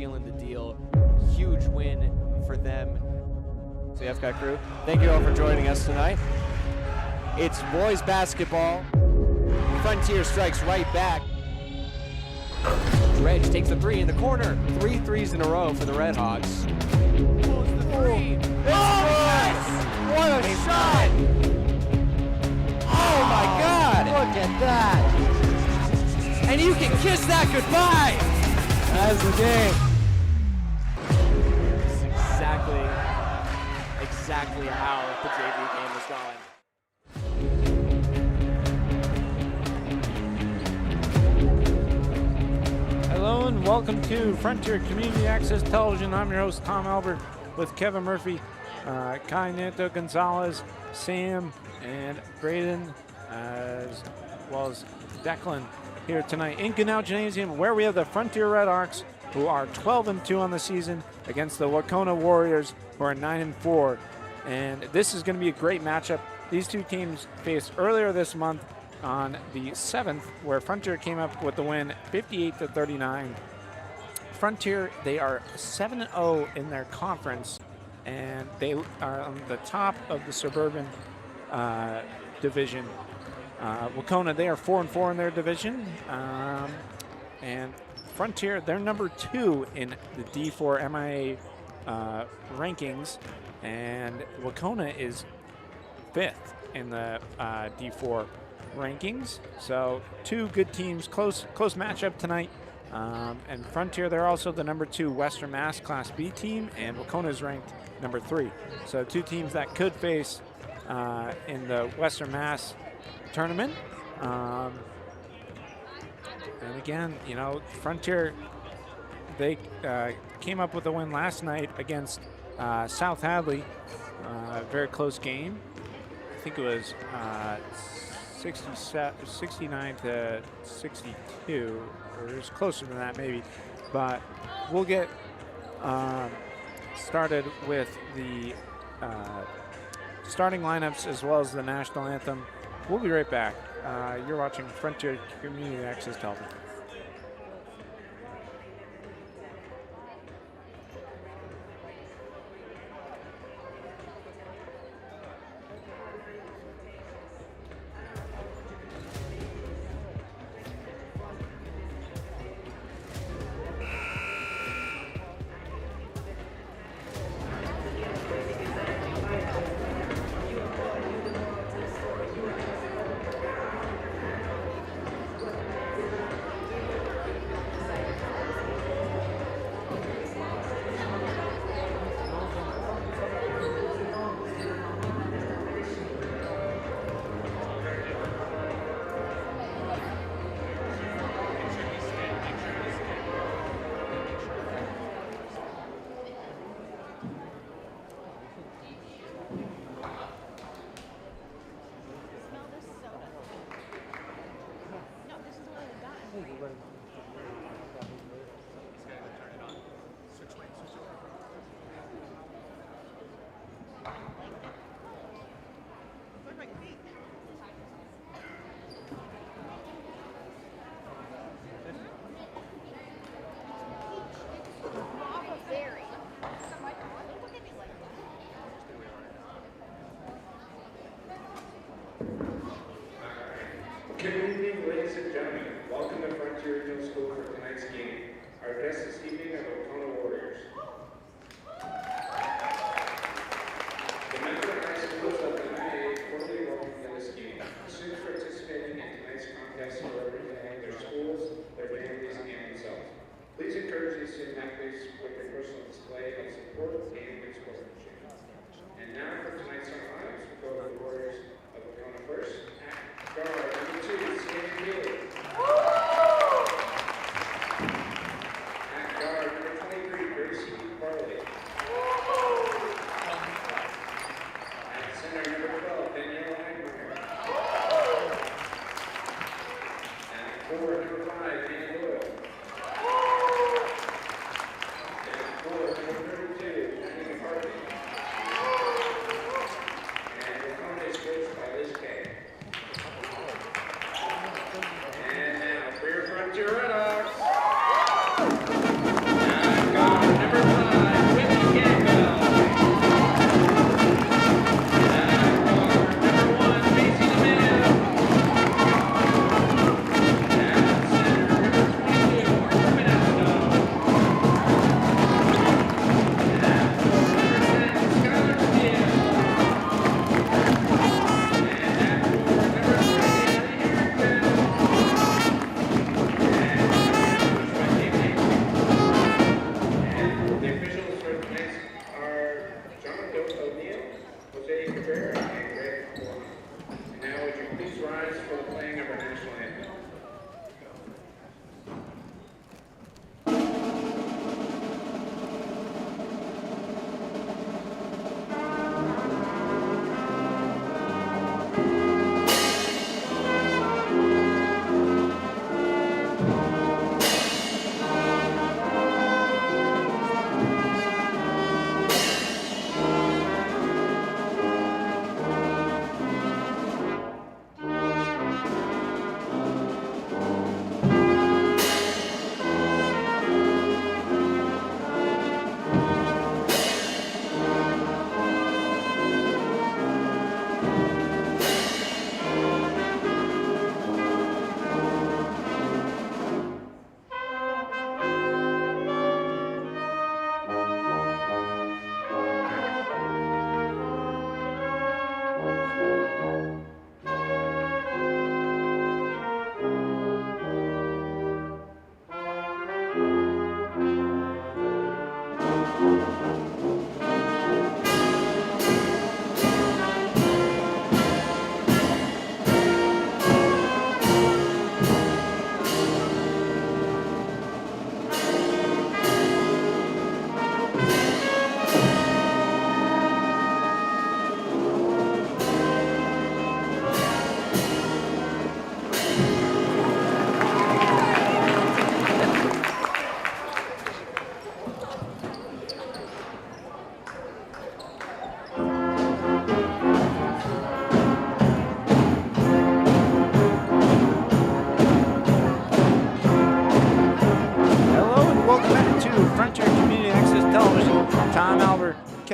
sealing the deal. Huge win for them. So the FCAT crew, thank you all for joining us tonight. It's boys basketball. Frontier strikes right back. Dredge takes the three in the corner. 3 threes in a row for the Red Hawks. Pulls the three. Yes! What a shot! Oh my God! Look at that! And you can kiss that goodbye! That's the game. This is exactly how the JV game is going. Hello and welcome to Frontier Community Access Television. I'm your host, Tom Albert, with Kevin Murphy, Kai Neto Gonzalez, Sam, and Braden, as well as Declan here tonight in Canal Gymnasium, where we have the Frontier Red Hawks, who are 12-2 on the season, against the Wahconah Warriors, who are 9-4. And this is going to be a great matchup. These two teams faced earlier this month on the 7th, where Frontier came up with the win 58-39. Frontier, they are 7-0 in their conference, and they are on the top of the suburban division. Wahconah, they are 4-4 in their division, and Frontier, they're number 2 in the D4 MIA rankings, and Wahconah is 5th in the D4 rankings. So two good teams, close matchup tonight. And Frontier, they're also the number 2 Western Mass Class B team, and Wahconah is ranked number 3. So two teams that could face in the Western Mass tournament. And again, you know, Frontier, they came up with a win last night against South Hadley. Very close game. I think it was 69-62, or it was closer than that maybe. But we'll get started with the starting lineups as well as the national anthem. We'll be right back. You're watching Frontier Community Access Television. Good evening, ladies and gentlemen. Welcome to Frontier Regional School for tonight's game. Our guests this evening are the Wahconah Warriors. The member high schools of the MIA formally welcome to this game. Students participating in tonight's contest are representing their schools, their families, and themselves. Please encourage these student athletes with their personal display of support and good sportsmanship. And now for tonight's lineups, we go to the Warriors of Wahconah first. Guard number 2, Sandy Healy. At guard number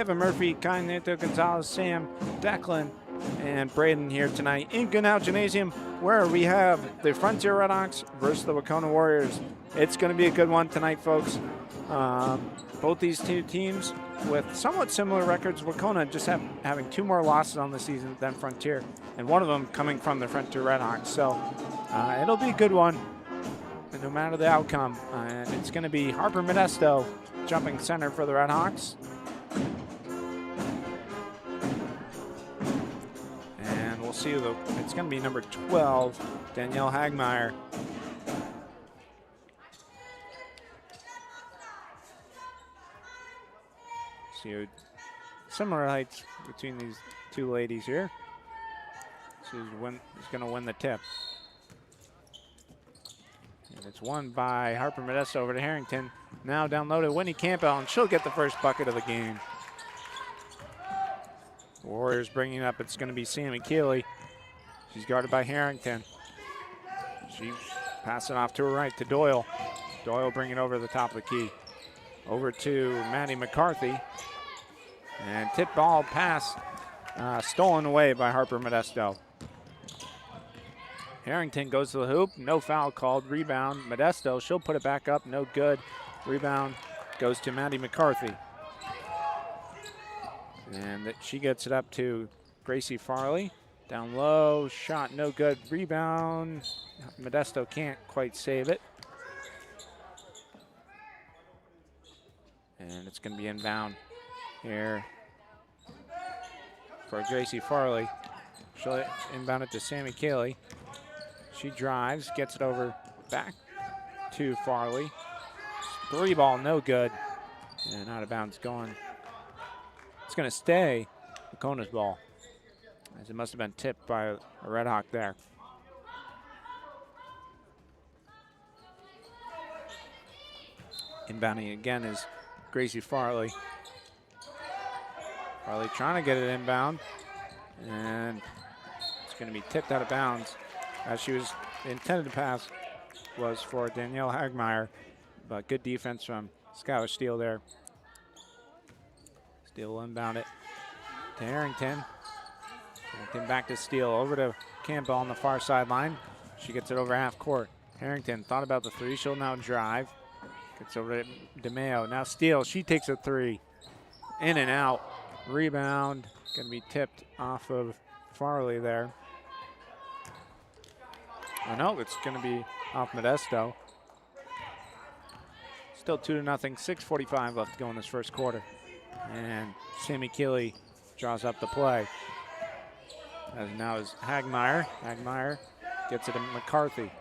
Kevin Murphy, Kai Neto Gonzalez, Sam, Declan, and Braden here tonight in Goodnow Gymnasium, where we have the Frontier Redhawks versus the Wahconah Warriors. It's going to be a good one tonight, folks. Both these two teams with somewhat similar records. Wahconah just having 2 more losses on the season than Frontier, and one of them coming from the Frontier Redhawks. So it'll be a good one, and no matter the outcome. And it's going to be Harper Modesto jumping center for the Redhawks. And we'll see it's going to be number 12, Danielle Hagmeyer. See similar heights between these two ladies here. She's going to win the tip. And it's won by Harper Modesto over to Harrington. Now down low to Whitney Campbell, and she'll get the first bucket of the game. Warriors bringing it up. It's going to be Sammy Keeley. She's guarded by Harrington. She passes it off to her right to Doyle. Doyle bringing it over the top of the key. Over to Maddie McCarthy. And tip ball pass stolen away by Harper Modesto. Harrington goes to the hoop. No foul called. Rebound. Modesto. She'll put it back up. No good. Rebound goes to Maddie McCarthy. And she gets it up to Gracie Farley. Down low. Shot no good. Rebound. Modesto can't quite save it. And it's going to be inbound here for Gracie Farley. She'll inbound it to Sammy Cayley. She drives, gets it over back to Farley. 3 ball, no good. And out of bounds going. It's going to stay Wahconah's ball, as it must have been tipped by a Red Hawk there. Inbounding again is Gracie Farley. Farley trying to get it inbound, and it's going to be tipped out of bounds. As she was intended to pass was for Danielle Hagmeyer, but good defense from Skylar Steele there. Steele will inbound it to Harrington. Harrington back to Steele, over to Campbell on the far sideline. She gets it over half court. Harrington thought about the 3. She'll now drive. Gets over to DeMeo. Now Steele, she takes a 3. In and out. Rebound. Going to be tipped off of Farley there. Oh no, it's going to be off Modesto. Still 2-0. 6:45 left to go in this first quarter. And Sammy Keeley draws up the play. As now is Hagmeyer. Hagmeyer gets it to McCarthy.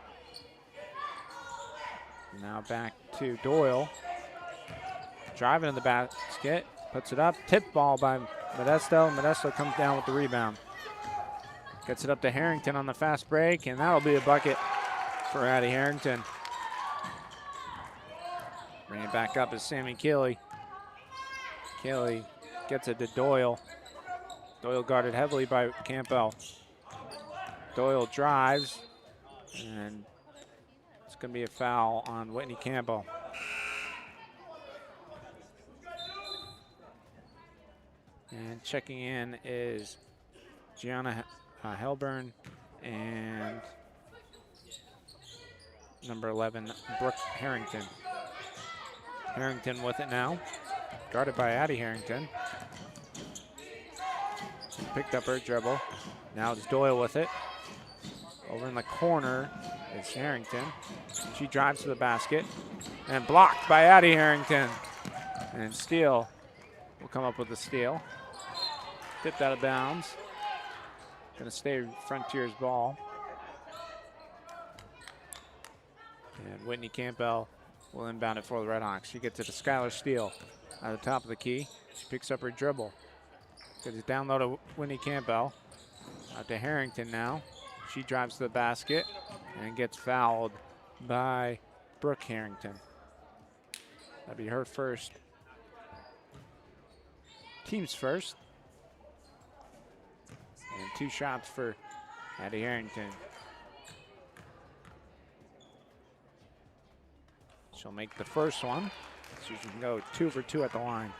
Now back to Doyle. Driving in the basket. Puts it up. Tip ball by Modesto. Modesto comes down with the rebound. Gets it up to Harrington on the fast break, and that'll be a bucket for Addie Harrington. Bring it back up is Sammy Keeley. Keeley gets it to Doyle. Doyle guarded heavily by Campbell. Doyle drives, and it's going to be a foul on Whitney Campbell. And checking in is Gianna Helburn and number 11, Brooke Harrington. Harrington with it now, guarded by Addie Harrington. She picked up her dribble. Now it's Doyle with it. Over in the corner is Harrington. She drives to the basket and blocked by Addie Harrington. And Steele will come up with the steal. Tipped out of bounds. Going to stay Frontier's ball. And Whitney Campbell will inbound it for the Redhawks. She gets it to Skylar Steele at the top of the key. She picks up her dribble. Gets it down low to Whitney Campbell. Out to Harrington now. She drives to the basket and gets fouled by Brooke Harrington. That'll be her first. Team's first. And 2 shots for Addie Harrington. She'll make the first one, so she can go 2 for 2 at the line.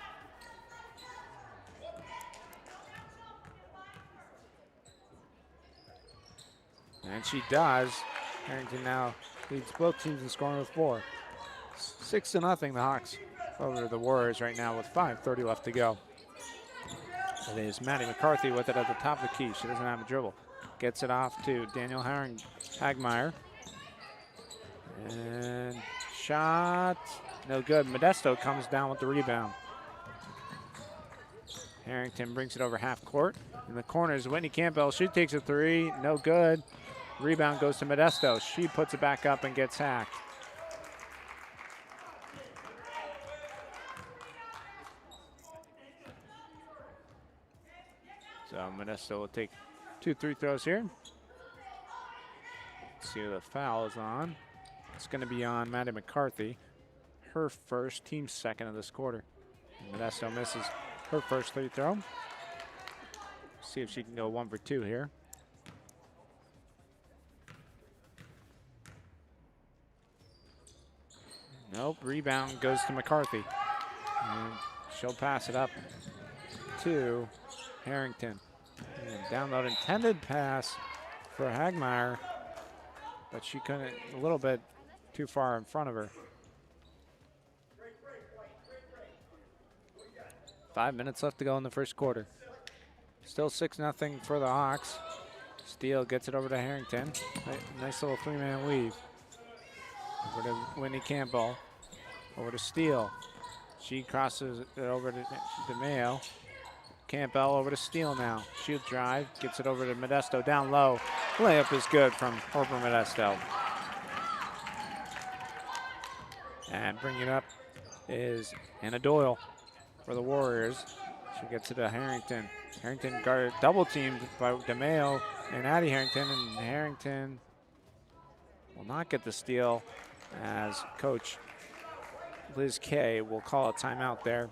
And she does. Harrington now leads both teams in scoring with 4. 6-0, the Hawks over the Warriors right now with 5:30 left to go. It is Maddie McCarthy with it at the top of the key. She doesn't have a dribble. Gets it off to Daniel Hagmeyer. And shot, no good. Modesto comes down with the rebound. Harrington brings it over half court. In the corners, Whitney Campbell, she takes a 3, no good. Rebound goes to Modesto. She puts it back up and gets hacked. So Modesto will take 2 free throws here. Let's see who the foul is on. It's going to be on Maddie McCarthy. Her first, team second of this quarter. Modesto misses her first free throw. See if she can go 1 for 2 here. Nope, rebound goes to McCarthy. And she'll pass it up to Harrington. And download intended pass for Hagmeyer, but she couldn't, a little bit too far in front of her. 5 minutes left to go in the first quarter. Still 6-0 for the Hawks. Steele gets it over to Harrington. Nice little 3-man weave. Over to Whitney Campbell. Over to Steele. She crosses it over to DeMayo. Campbell over to Steele now. She'll drive, gets it over to Modesto down low. Layup is good from Harper Modesto. And bringing it up is Anna Doyle for the Warriors. She gets it to Harrington. Harrington guarded double teamed by DeMayo and Addie Harrington, and Harrington will not get the steal as Coach Liz Kay will call a timeout there.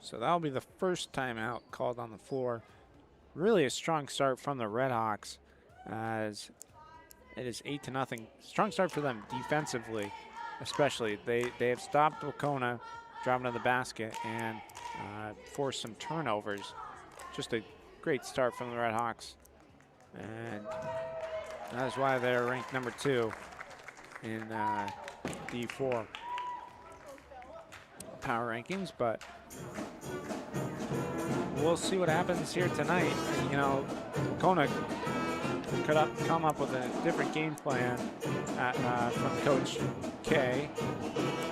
So that'll be the first timeout called on the floor. Really a strong start from the Red Hawks as it is 8-0. Strong start for them defensively, especially. They have stopped Wahconah driving to the basket and forced some turnovers. Just a great start from the Red Hawks. And that is why they're ranked number 2 in D4 power rankings, but we'll see what happens here tonight. You know, Wahconah could come up with a different game plan from Coach K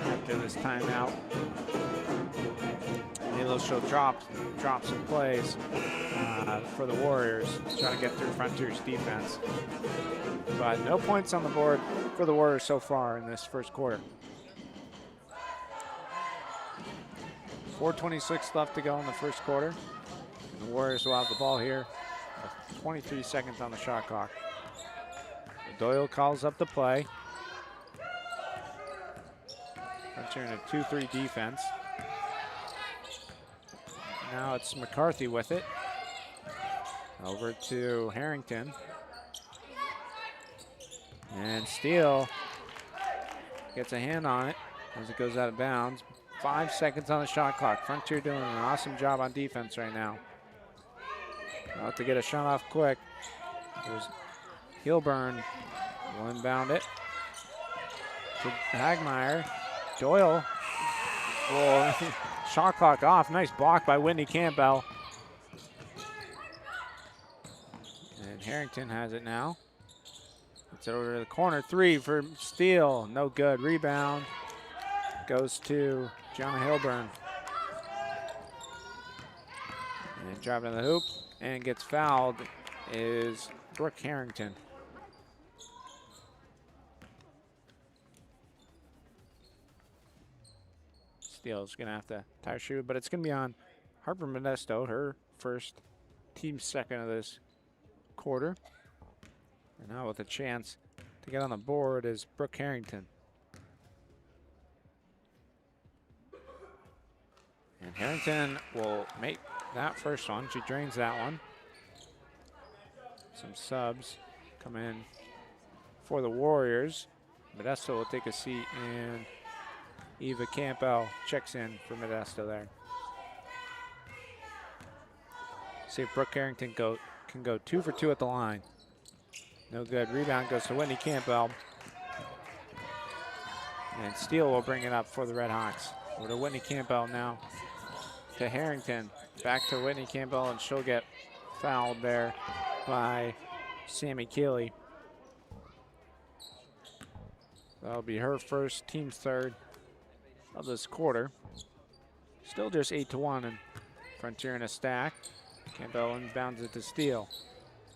after this timeout. Maybe they'll show drops and plays for the Warriors, trying to get through Frontier's defense. But no points on the board for the Warriors so far in this first quarter. 4:26 left to go in the first quarter. And the Warriors will have the ball here with 23 seconds on the shot clock. Doyle calls up the play. Frontier in a 2-3 defense. Now it's McCarthy with it. Over to Harrington. And Steele gets a hand on it as it goes out of bounds. 5 seconds on the shot clock. Frontier doing an awesome job on defense right now. About to get a shot off quick. There's Hilburn. Will inbound it to Hagmeyer. Doyle. Whoa. Shot clock off. Nice block by Whitney Campbell. And Harrington has it now. Gets it over to the corner. 3 for Steele. No good. Rebound goes to Gianna Hilburn. And driving to the hoop and gets fouled is Brooke Harrington. Steele's gonna have to tie her shoe, but it's gonna be on Harper Modesto, her first, team second of this quarter. And now with a chance to get on the board is Brooke Harrington. And Harrington will make that first one. She drains that one. Some subs come in for the Warriors. Modesto will take a seat, and Eva Campbell checks in for Modesto there. See if Brooke Harrington can go 2 for 2 at the line. No good. Rebound goes to Whitney Campbell. And Steele will bring it up for the Red Hawks. Over to Whitney Campbell now. To Harrington. Back to Whitney Campbell, and she'll get fouled there by Sammy Keeley. That'll be her first, team's third of this quarter. Still just 8-1, and Frontier in a stack. Campbell inbounds it to Steele.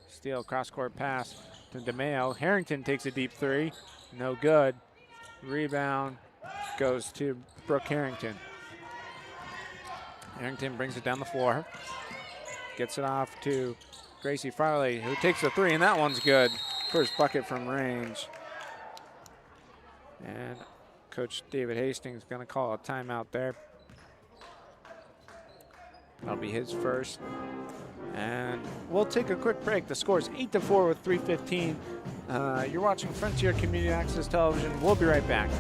Steele cross-court pass to DeMeo. Harrington takes a deep three. No good. Rebound goes to Brooke Harrington. Harrington brings it down the floor. Gets it off to Gracie Farley, who takes a three, and that one's good. First bucket from range. And Coach David Hastings is going to call a timeout there. That'll be his first. And we'll take a quick break. The score is 8-4 with 3:15. You're watching Frontier Community Access Television. We'll be right back.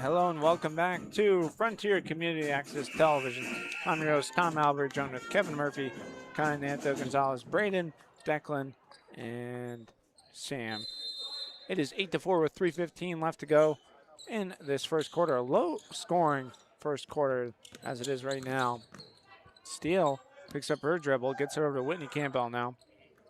Hello and welcome back to Frontier Community Access Television. I'm your host, Tom Albert, joined with Kevin Murphy, Kai Nanto Gonzalez, Braden, Declan, and Sam. It is 8-4 with 3:15 left to go in this first quarter. A low-scoring first quarter as it is right now. Steele picks up her dribble, gets it over to Whitney Campbell now.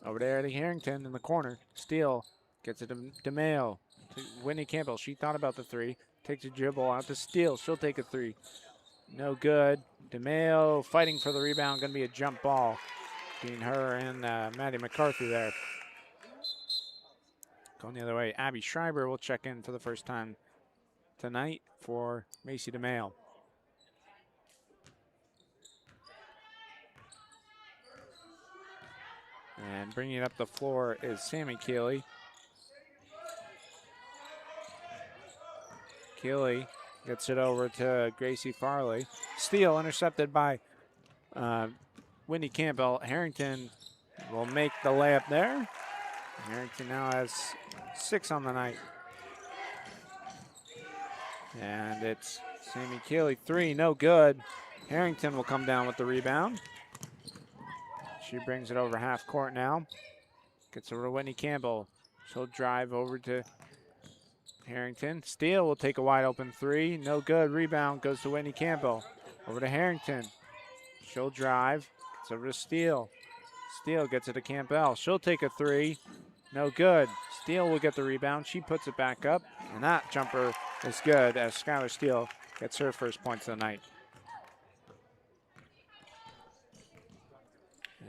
Over to Eddie Harrington in the corner. Steele gets it to DeMeo. To Whitney Campbell. She thought about the three. Takes a dribble out to Steele. She'll take a three. No good. DeMeo fighting for the rebound. Going to be a jump ball between her and Maddie McCarthy there. Going the other way. Abby Schreiber will check in for the first time tonight for Macy DeMeo. And bringing it up the floor is Sammy Keeley. Keeley gets it over to Gracie Farley. Steele intercepted by Whitney Campbell. Harrington will make the layup there. Harrington now has 6 on the night. And it's Sammy Keeley, 3, no good. Harrington will come down with the rebound. She brings it over half court now. Gets over to Whitney Campbell. She'll drive over to Harrington. Steele will take a wide open 3. No good. Rebound goes to Whitney Campbell. Over to Harrington. She'll drive. It's over to Steele. Steele gets it to Campbell. She'll take a 3. No good. Steele will get the rebound. She puts it back up. And that jumper is good as Skylar Steele gets her first points of the night.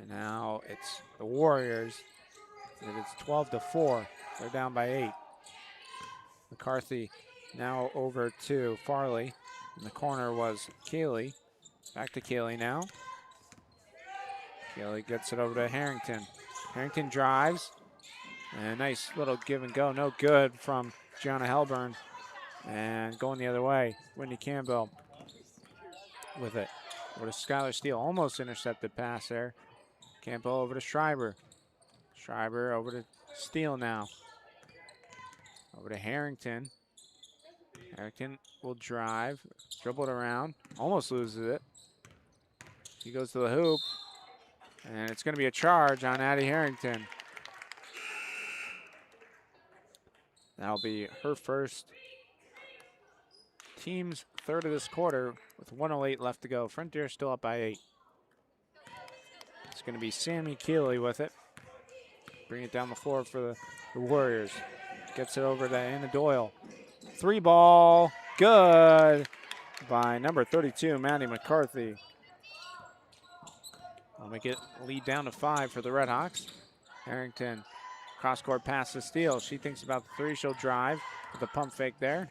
And now it's the Warriors. And it's 12-4. They're down by 8. McCarthy now over to Farley. In the corner was Keeley. Back to Keeley now. Keeley gets it over to Harrington. Harrington drives. And a nice little give and go. No good from Gianna Helburn. And going the other way, Whitney Campbell with it. Over to Skylar Steele. Almost intercepted pass there. Campbell over to Schreiber. Schreiber over to Steele now. Over to Harrington. Harrington will drive, dribble it around, almost loses it. He goes to the hoop, and it's going to be a charge on Addie Harrington. That'll be her first, team's third of this quarter with 1:08 left to go. Frontier still up by 8. It's going to be Sammy Keeley with it. Bring it down the floor for the Warriors. Gets it over to Anna Doyle. 3 ball, good by number 32, Maddie McCarthy. I'll make it lead down to 5 for the Redhawks. Harrington, cross-court pass to Steele. She thinks about the three. She'll drive with a pump fake there.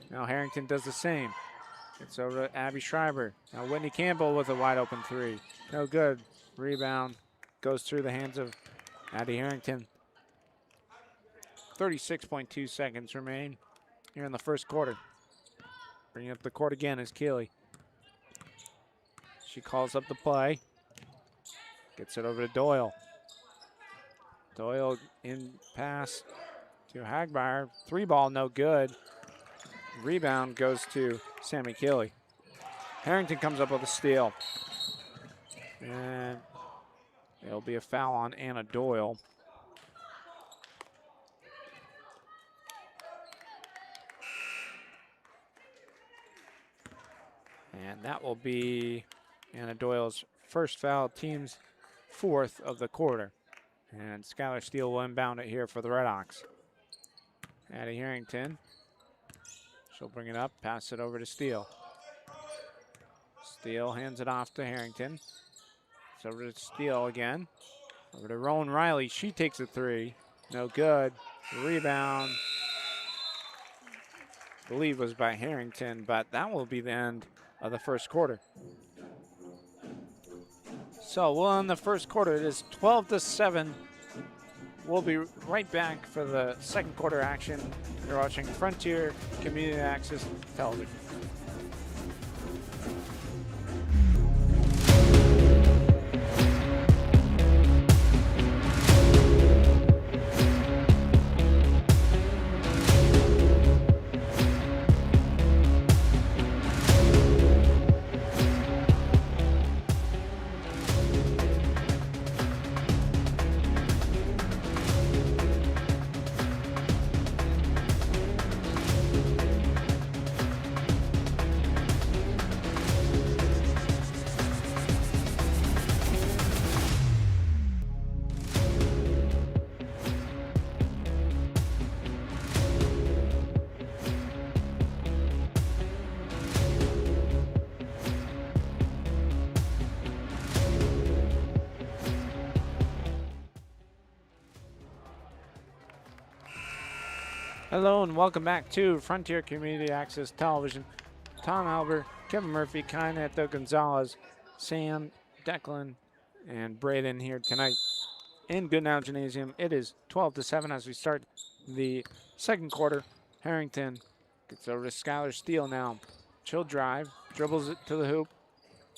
Now Harrington does the same. It's over to Abby Schreiber. Now Whitney Campbell with a wide open three. No good. Rebound goes through the hands of Addie Harrington. 36.2 seconds remain here in the first quarter. Bringing up the court again is Keeley. She calls up the play. Gets it over to Doyle. Doyle in pass to Hagmeyer. Three ball, no good. Rebound goes to Sammy Keeley. Harrington comes up with a steal. And it'll be a foul on Anna Doyle. And that will be Anna Doyle's first foul, team's fourth of the quarter. And Skylar Steele will inbound it here for the Redhawks. Addie Harrington. She'll bring it up, pass it over to Steele. Steele hands it off to Harrington. It's over to Steele again. Over to Rowan Riley. She takes a three. No good. Rebound. I believe was by Harrington, but that will be the end of the first quarter. So we'll end the first quarter. It is 12-7. We'll be right back for the second quarter action. You're watching Frontier Community Access Television. Hello and welcome back to Frontier Community Access Television. Tom Albert, Kevin Murphy, Kai Neto Gonzalez, Sam, Declan, and Braden here tonight in Goodnow Gymnasium. It is 12-7 as we start the second quarter. Harrington gets over to Skylar Steele now. She'll drive, dribbles it to the hoop.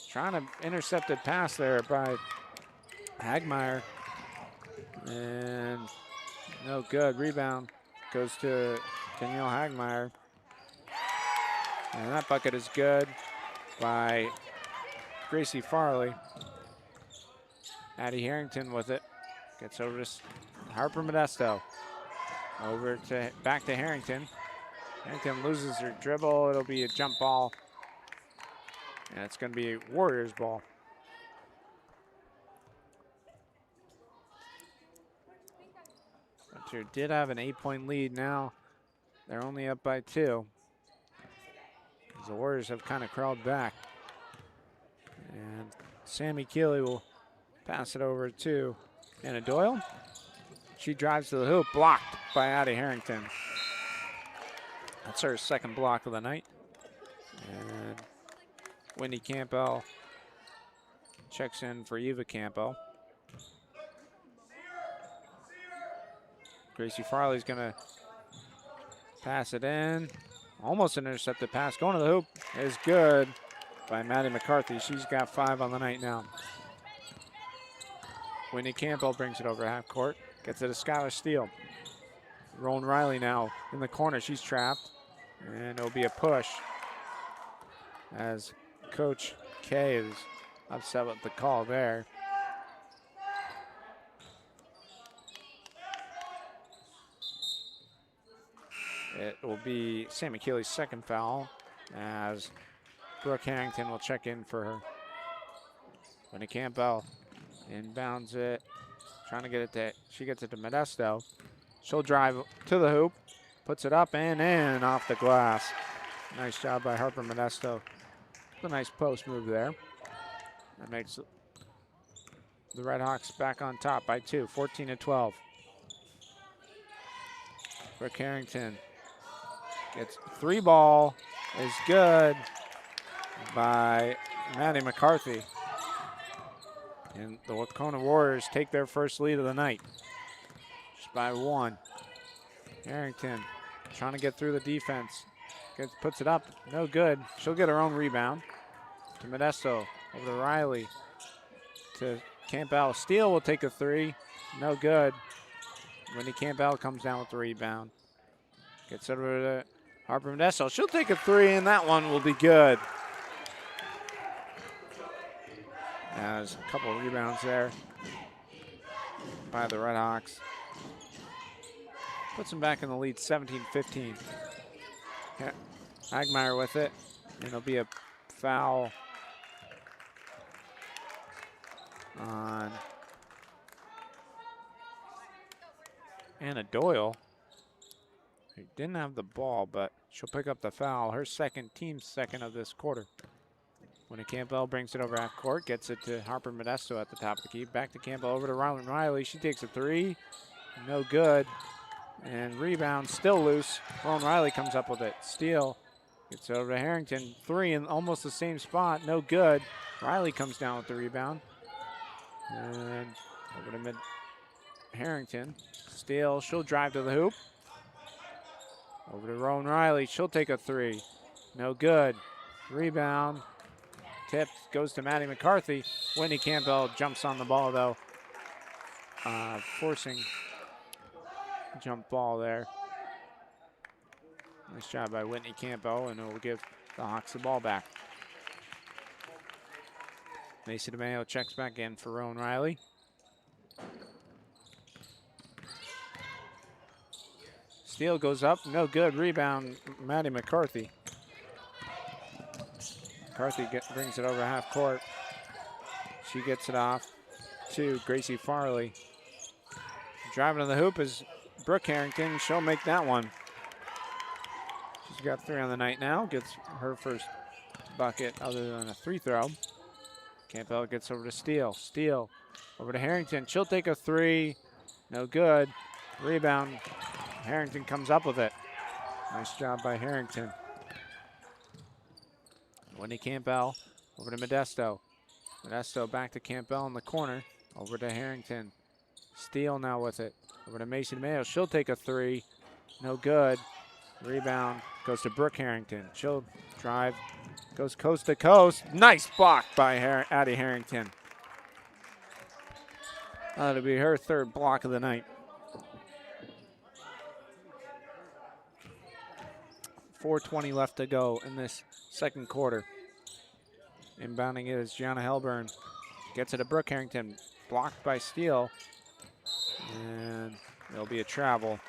Trying to intercept a pass there by Hagmeyer. And no good. Rebound goes to Danielle Hagmeyer. And that bucket is good by Gracie Farley. Addie Harrington with it. Gets over to Harper Modesto. Over to back to Harrington. Harrington loses her dribble. It'll be a jump ball. And it's going to be a Warriors ball. Frontier did have an 8-point lead. Now they're only up by 2. The Warriors have kind of crawled back. And Sammy Keeley will pass it over to Anna Doyle. She drives to the hoop, blocked by Addie Harrington. That's her second block of the night. And Wendy Campbell checks in for Eva Campbell. Gracie Farley's gonna pass it in. Almost an intercepted pass. Going to the hoop is good by Maddie McCarthy. She's got 5 on the night now. Wendy Campbell brings it over half court. Gets it to Skylar Steele. Rowan Riley now in the corner. She's trapped. And it'll be a push as Coach K is upset with the call there. It will be Sammy Keeley's second foul as Brooke Harrington will check in for her. Wendy Campbell inbounds it, trying to get it to, she gets it to Modesto. She'll drive to the hoop, puts it up and in off the glass. Nice job by Harper Modesto. A nice post move there. That makes the Red Hawks back on top by 2, 14-12. Brooke Harrington gets 3 ball, is good by Maddie McCarthy. And the Wahconah Warriors take their first lead of the night, just by 1. Harrington trying to get through the defense. Puts it up, no good. She'll get her own rebound. To Modesto, over to Riley. To Campbell. Steele will take a 3, no good. Wendy Campbell comes down with the rebound. Gets over to Harper Modesto. She'll take a 3, and that one will be good. There's a couple of rebounds there by the Red Hawks. Puts them back in the lead, 17-15. Hagmeyer with it, and it'll be a foul on Anna Doyle, who didn't have the ball, but she'll pick up the foul. Her team's second of this quarter. When Campbell brings it over half court, gets it to Harper Modesto at the top of the key. Back to Campbell, over to Rylan Riley. She takes a 3, no good. And rebound still loose. Rowan Riley comes up with it. Steele gets over to Harrington. 3 in almost the same spot, no good. Riley comes down with the rebound. And over to Harrington. Steele, she'll drive to the hoop. Over to Rowan Riley, she'll take a 3. No good. Rebound. Tip goes to Maddie McCarthy. Whitney Campbell jumps on the ball though. Forcing jump ball there. Nice job by Whitney Campbell, and it will give the Hawks the ball back. Macy DeMayo checks back in for Rowan Riley. Steele goes up, no good. Rebound, Maddie McCarthy. McCarthy brings it over half court. She gets it off to Gracie Farley. Driving to the hoop is Brooke Harrington. She'll make that one. She's got 3 on the night now. Gets her first bucket other than a free throw. Campbell gets over to Steele. Steele over to Harrington. She'll take a 3. No good. Rebound. Harrington comes up with it. Nice job by Harrington. Wendy Campbell over to Modesto. Modesto back to Campbell in the corner. Over to Harrington. Steele now with it. Over to Macy DeMayo. She'll take a 3. No good. Rebound goes to Brooke Harrington. She'll drive. Goes coast to coast. Nice block by Addie Harrington. That'll be her 3rd block of the night. 4:20 left to go in this second quarter. Inbounding it is Gianna Helburn. Gets it to Brooke Harrington. Blocked by Steele. And there'll be a travel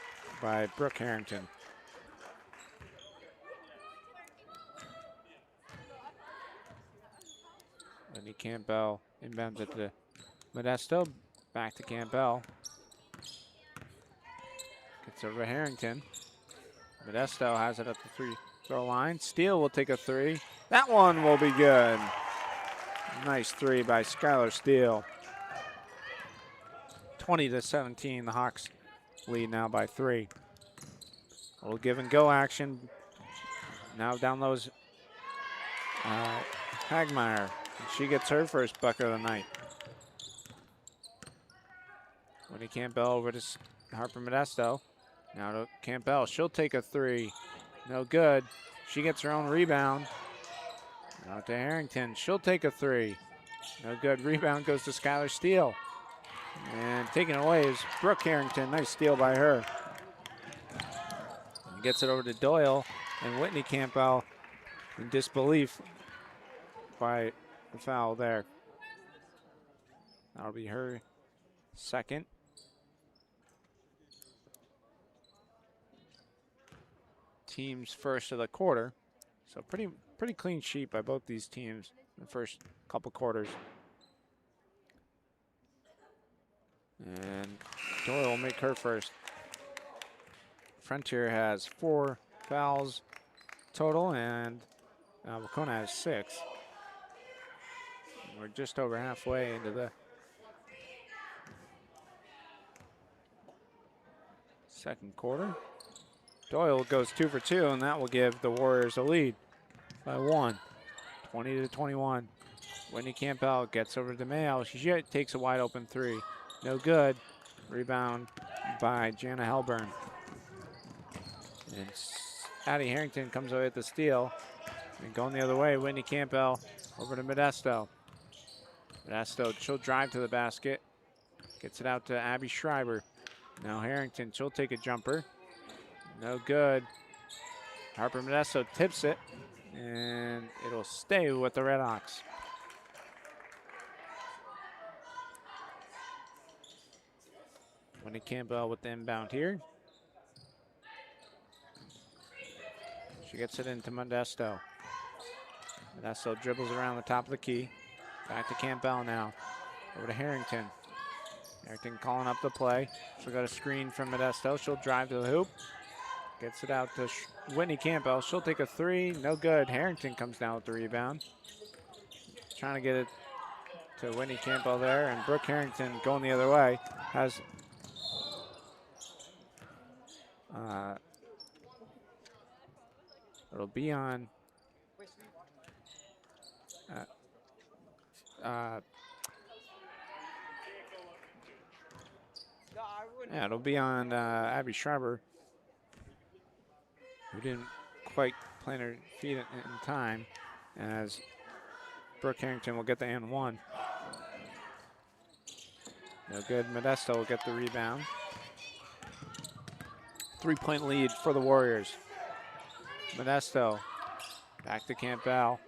by Brooke Harrington. Wendy Campbell inbounds it to Modesto. Back to Campbell. Gets over to Harrington. Modesto has it at the free throw line. Steele will take a 3. That one will be good. Nice 3 by Skylar Steele. 20-17, the Hawks lead now by 3. A little give and go action. Now down lows Hagmeyer. She gets her first bucket of the night. Winnie Campbell over to Harper Modesto. Now to Campbell. She'll take a 3. No good. She gets her own rebound. Now to Harrington. She'll take a 3. No good. Rebound goes to Skylar Steele. And taken away is Brooke Harrington. Nice steal by her. And gets it over to Doyle. And Whitney Campbell in disbelief by the foul there. That'll be her second. Team's first of the quarter. So pretty clean sheet by both these teams in the first couple quarters. And Doyle will make her first. Frontier has 4 fouls total, and Wahconah has 6. We're just over halfway into the second quarter. Doyle goes 2 for 2, and that will give the Warriors a lead by 1, 20-21. Whitney Campbell gets over to Mayo. She takes a wide open 3. No good. Rebound by Jana Helburn. And Addie Harrington comes away with the steal. And going the other way, Whitney Campbell over to Modesto. Modesto, she'll drive to the basket. Gets it out to Abby Schreiber. Now Harrington, she'll take a jumper. No good. Harper Modesto tips it, and it'll stay with the Redhawks. Whitney Campbell with the inbound here. She gets it into Modesto. Modesto dribbles around the top of the key. Back to Campbell now. Over to Harrington. Harrington calling up the play. She'll got a screen from Modesto. She'll drive to the hoop. Gets it out to Whitney Campbell. She'll take a 3. No good. Harrington comes down with the rebound. Trying to get it to Whitney Campbell there. And Brooke Harrington going the other way. Has it'll be on yeah, it'll be on Abby Schreiber, who didn't quite plant her feet in time, as Brooke Harrington will get the and 1. No good. Modesto will get the rebound. 3-point lead for the Warriors. Modesto back to Campbell.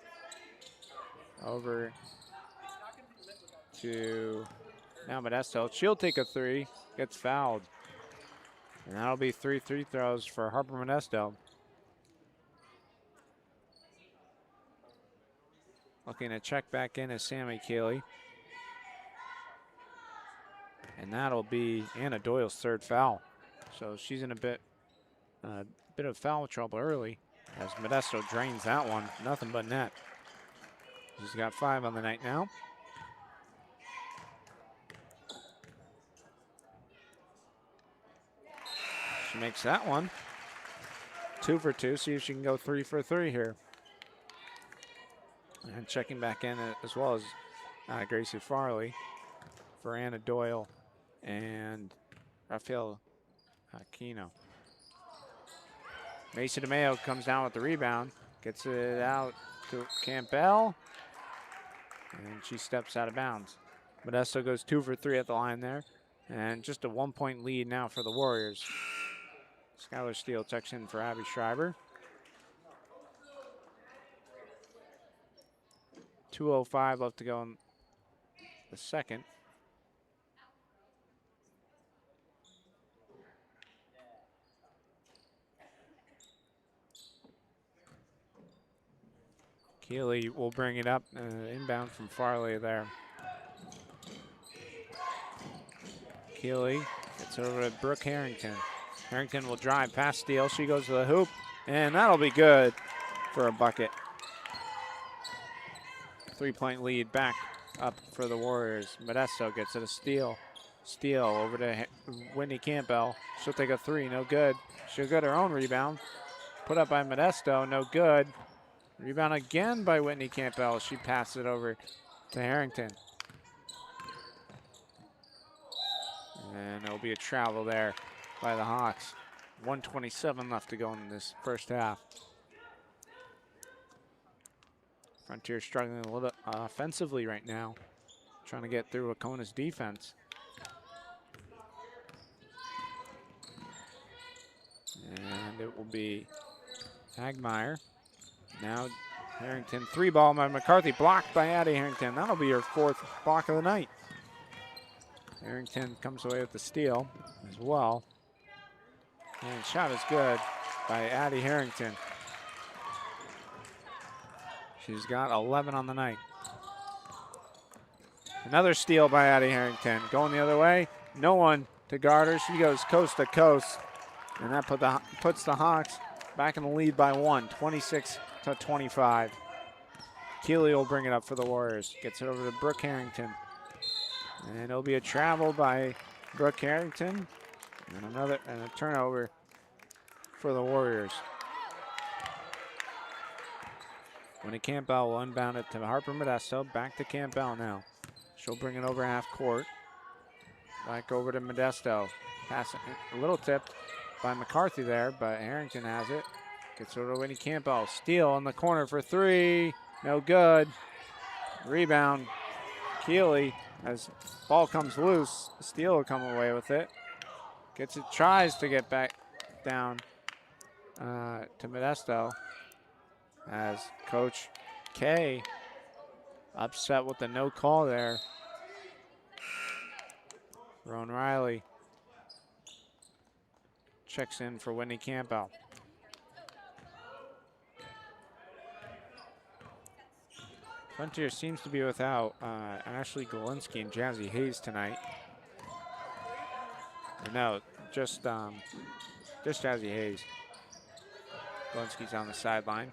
Over to now Modesto. She'll take a 3. Gets fouled. And that'll be 3 free throws for Harper Modesto. Looking to check back in is Sammy Keeley. And that'll be Anna Doyle's 3rd foul. So she's in a bit of foul trouble early as Modesto drains that one. Nothing but net. She's got 5 on the night now. She makes that one. 2 for 2. See if she can go 3 for 3 here. And checking back in as well as Gracie Farley for Anna Doyle and Rafael Aquino. Macy DeMayo comes down with the rebound. Gets it out to Campbell. And she steps out of bounds. Modesto goes 2 for 3 at the line there. And just a 1-point lead now for the Warriors. Skylar Steele checks in for Abby Schreiber. 2:05 left to go in the second. Keeley will bring it up, inbound from Farley there. Keeley gets over to Brooke Harrington. Harrington will drive past Steele. She goes to the hoop, and that'll be good for a bucket. 3-point lead back up for the Warriors. Modesto gets it a steal. Steele over to Whitney Campbell. She'll take a 3, no good. She'll get her own rebound. Put up by Modesto, no good. Rebound again by Whitney Campbell. She passes it over to Harrington. And there'll be a travel there by the Hawks. 1:27 left to go in this first half. Frontier struggling a little offensively right now, trying to get through Wahconah's defense. And it will be Hagmeyer. Now Harrington, 3-ball by McCarthy, blocked by Addie Harrington. That'll be her 4th block of the night. Harrington comes away with the steal as well. And shot is good by Addie Harrington. She's got 11 on the night. Another steal by Addie Harrington. Going the other way, no one to guard her. She goes coast to coast. And that puts the Hawks back in the lead by 1, 26-25. Keeley will bring it up for the Warriors. Gets it over to Brooke Harrington. And it'll be a travel by Brooke Harrington. And a turnover for the Warriors. Winnie Campbell will inbound it to Harper Modesto. Back to Campbell now. She'll bring it over half court. Back over to Modesto. Pass a little tipped by McCarthy there, but Harrington has it. Gets over to Winnie Campbell. Steal in the corner for three. No good. Rebound. Keeley, as ball comes loose. Steele will come away with it. Gets it, tries to get back down to Modesto. As Coach K upset with the no call there. Roan Riley checks in for Winnie Campbell. Frontier seems to be without Ashley Golinsky and Jazzy Hayes tonight. No, just Jazzy Hayes. Golinsky's on the sideline.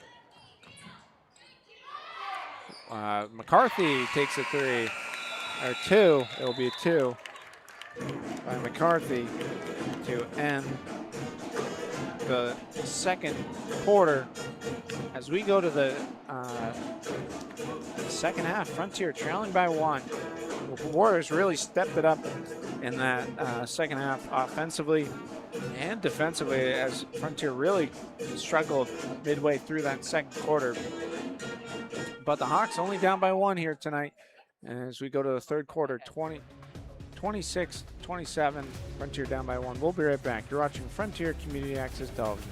McCarthy takes a three, or two. It'll be a two by McCarthy to end the second quarter. As we go to the second half, Frontier trailing by one. The Warriors really stepped it up in that second half offensively and defensively, as Frontier really struggled midway through that second quarter. But the Hawks only down by one here tonight. As we go to the third quarter, 26-27, Frontier down by one. We'll be right back. You're watching Frontier Community Access Television.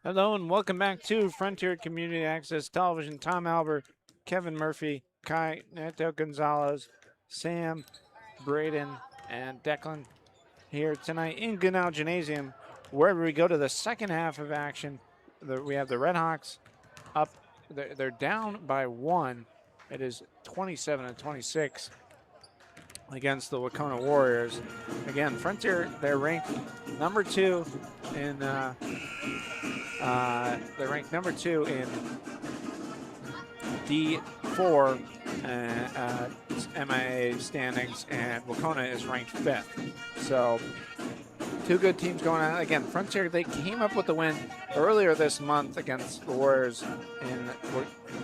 Hello and welcome back to Frontier Community Access Television. Tom Albert, Kevin Murphy, Kai Neto Gonzalez, Sam, Braden, and Declan here tonight in Goodnow Gymnasium. Wherever we go to the second half of action, we have the Redhawks up. They're down by 1. It is 27-26 against the Wahconah Warriors. Again, Frontier, they're ranked number 2 in they're ranked number 2 in D4 MIA standings, and Wahconah is ranked 5th. So, two good teams going on. Again, Frontier, they came up with the win earlier this month against the Warriors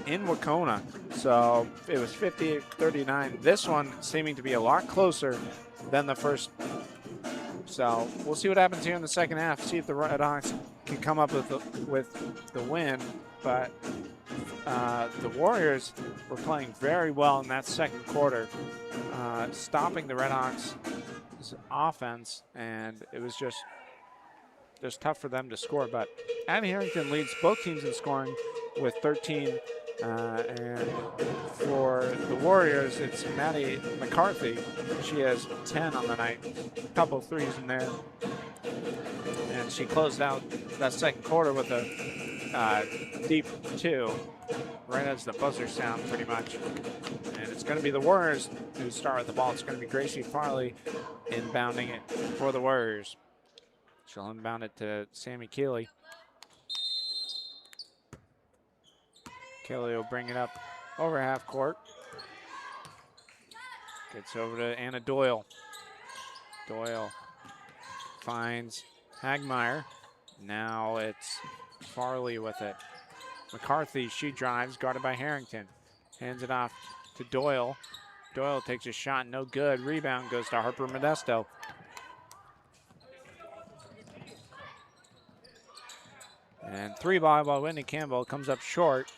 in Wahconah. So, it was 58-39. This one seeming to be a lot closer than the first. So, we'll see what happens here in the second half. See if the Redhawks can come up with the win, but the Warriors were playing very well in that second quarter, stopping the Redhawks' offense, and it was just tough for them to score. But Abby Harrington leads both teams in scoring with 13, and for the Warriors, it's Maddie McCarthy. She has 10 on the night, a couple of threes in there. And she closed out that second quarter with a deep 2, right as the buzzer sound pretty much. And it's going to be the Warriors who start with the ball. It's going to be Gracie Farley inbounding it for the Warriors. She'll inbound it to Sammy Keeley. Keeley will bring it up over half court. Gets over to Anna Doyle. Doyle finds Hagmeyer. Now it's Farley with it. McCarthy, she drives, guarded by Harrington. Hands it off to Doyle. Doyle takes a shot, no good. Rebound goes to Harper Modesto. And 3-ball by Whitney Campbell comes up short.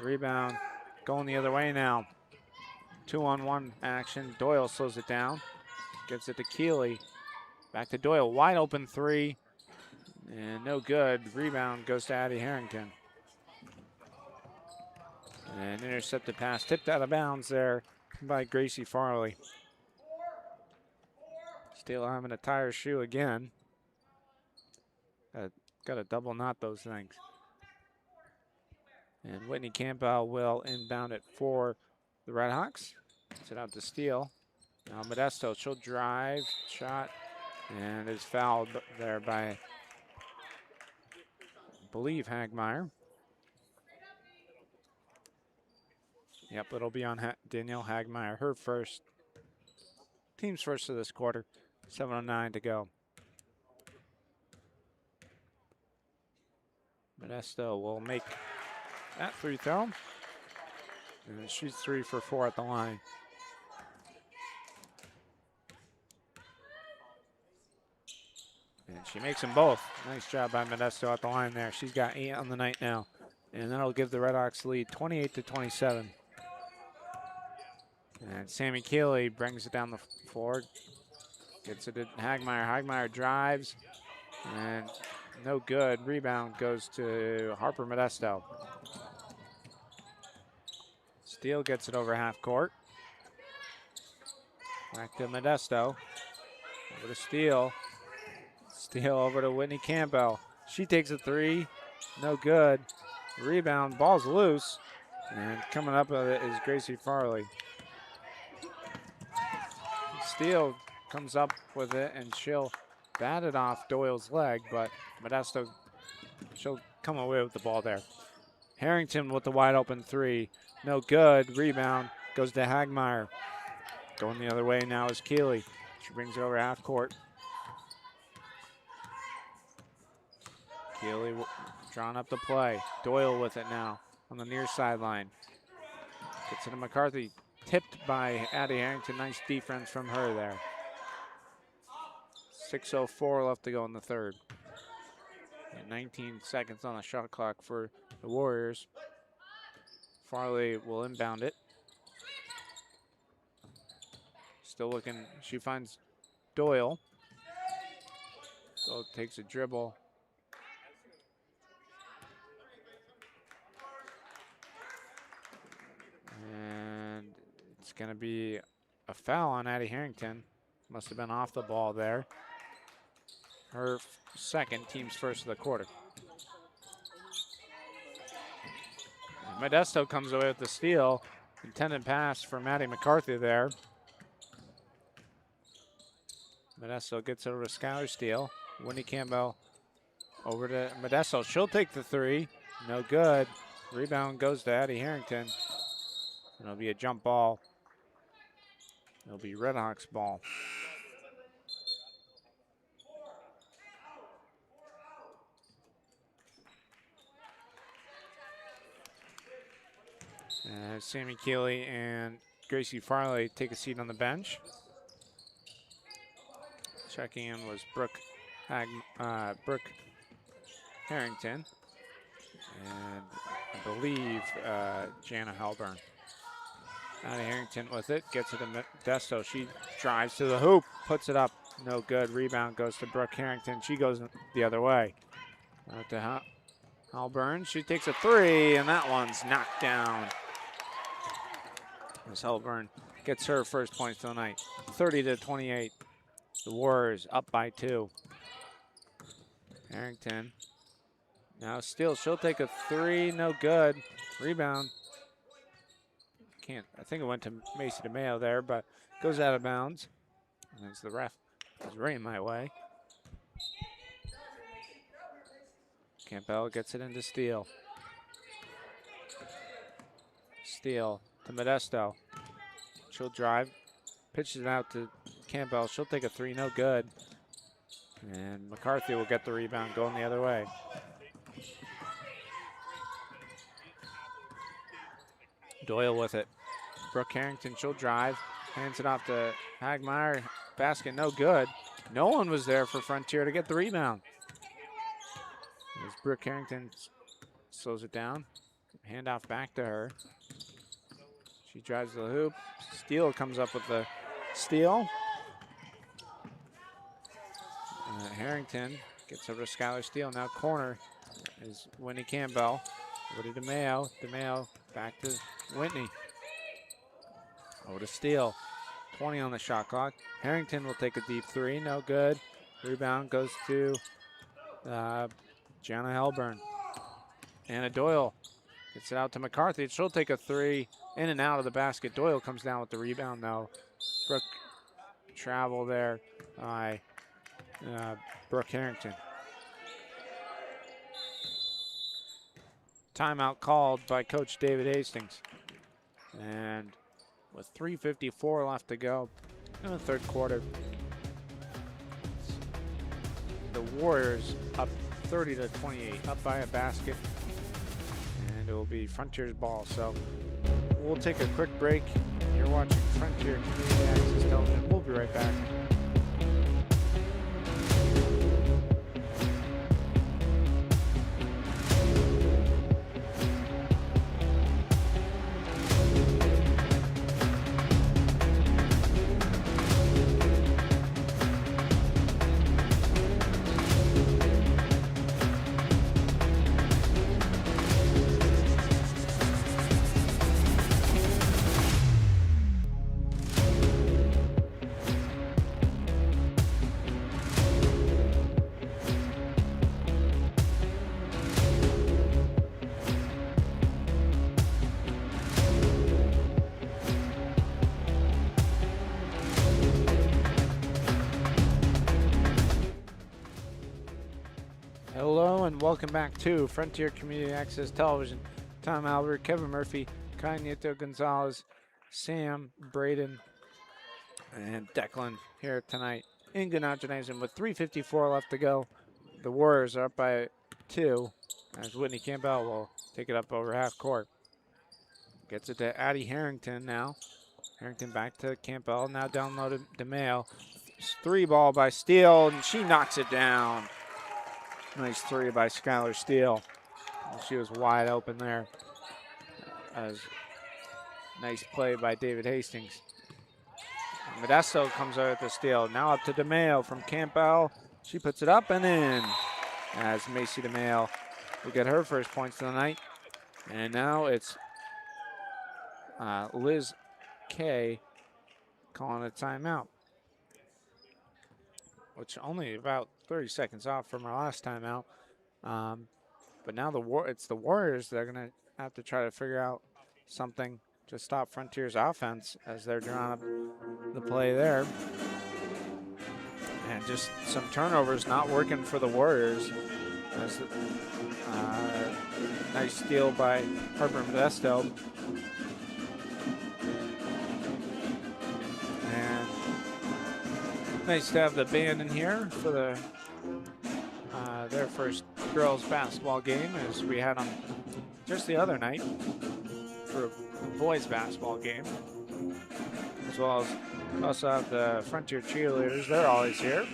Rebound going the other way now. 2-on-1 action. Doyle slows it down. Gets it to Keeley. Back to Doyle. Wide open three. And no good. Rebound goes to Addie Harrington. And intercepted pass. Tipped out of bounds there by Gracie Farley. Still having to tie her shoe again. Got to double knot those things. And Whitney Campbell will inbound it for the Redhawks. Gets it out to Steele. Now Modesto, she'll drive, shot, and is fouled there by, I believe, Hagmeyer. Yep, it'll be on Danielle Hagmeyer, her first, team's first of this quarter. 7:09 to go. Modesto will make that free throw. And shoots 3 for 4 at the line. And she makes them both. Nice job by Modesto at the line there. She's got 8 on the night now. And that'll give the Redhawks the lead 28-27. And Sammy Keeley brings it down the floor. Gets it to Hagmeyer. Hagmeyer drives. And no good. Rebound goes to Harper Modesto. Steele gets it over half court. Back to Modesto. Over to Steele. Steele over to Whitney Campbell. She takes a three. No good. Rebound. Ball's loose. And coming up with it is Gracie Farley. Steele comes up with it and she'll bat it off Doyle's leg, but Modesto, she'll come away with the ball there. Harrington with the wide open three. No good. Rebound goes to Hagmeyer. Going the other way now is Keeley. She brings it over half court. Keeley drawing up the play. Doyle with it now on the near sideline. Gets it to McCarthy. Tipped by Addie Harrington. Nice defense from her there. 6:04 left to go in the third. And 19 seconds on the shot clock for the Warriors. Farley will inbound it. Still looking. She finds Doyle. Doyle takes a dribble. And it's going to be a foul on Addie Harrington. Must have been off the ball there. Her second, team's first of the quarter. Modesto comes away with the steal. Intended pass for Maddie McCarthy there. Modesto gets over to Skylar Steele. Whitney Campbell over to Modesto. She'll take the three. No good. Rebound goes to Addie Harrington. It'll be a jump ball. It'll be Redhawks ball. Sammy Keeley and Gracie Farley take a seat on the bench. Checking in was Brooke Harrington. And I believe Jana Halburn. Addie Harrington with it, gets it to Modesto. She drives to the hoop, puts it up, no good. Rebound goes to Brooke Harrington. She goes the other way. Out to Halburn. She takes a three, and that one's knocked down. As Halburn gets her first points of the night. 30-28. The Warriors up by 2. Harrington. Now Steele, she'll take a three, no good. Rebound. I think it went to Macy DeMayo there, but goes out of bounds. And as the ref is right in my way. Campbell gets it into Steele. Steele to Modesto. She'll drive, pitches it out to Campbell. She'll take a three, no good. And McCarthy will get the rebound going the other way. Doyle with it. Brooke Harrington, she'll drive, hands it off to Hagmeyer. Basket no good. No one was there for Frontier to get the rebound. As Brooke Harrington slows it down. Handoff back to her. She drives the hoop. Steele comes up with the steal. Harrington gets over to Skylar Steele. Now corner is Whitney Campbell. Over to DeMayo. DeMayo back to Whitney. Over to Steele. 20 on the shot clock. Harrington will take a deep three. No good. Rebound goes to Gianna Helburn. Anna Doyle gets it out to McCarthy. She'll take a three in and out of the basket. Doyle comes down with the rebound though. Brooke travel there by Brooke Harrington. Timeout called by Coach David Hastings. And with 3:54 left to go in the third quarter, the Warriors up 30-28, up by a basket. And it will be Frontiers ball. So we'll take a quick break. You're watching Frontier Community Access Television. We'll be right back. Hello and welcome back to Frontier Community Access Television. Tom Albert, Kevin Murphy, Kai Nieto Gonzalez, Sam, Braden, and Declan here tonight in Goodnight Gymnasium with 3:54 left to go. The Warriors are up by 2 as Whitney Campbell will take it up over half court. Gets it to Addie Harrington now. Harrington back to Campbell, now down low to DeMayo. Three ball by Steele, and she knocks it down. Nice three by Skylar Steele. She was wide open there. As nice play by David Hastings. Modesto comes out with the steal. Now up to DeMayo from Campbell. She puts it up and in. As Macy DeMayo will get her first points of the night. And now it's Liz Kay calling a timeout, which only about 30 seconds off from our last timeout. But now it's the Warriors that are going to have to try to figure out something to stop Frontier's offense as they're drawing up the play there. And just some turnovers not working for the Warriors. As nice steal by Harper Modesto. And nice to have the band in here for their first girls basketball game, as we had them just the other night for a boys basketball game. As well as we also have the Frontier cheerleaders. They're always here.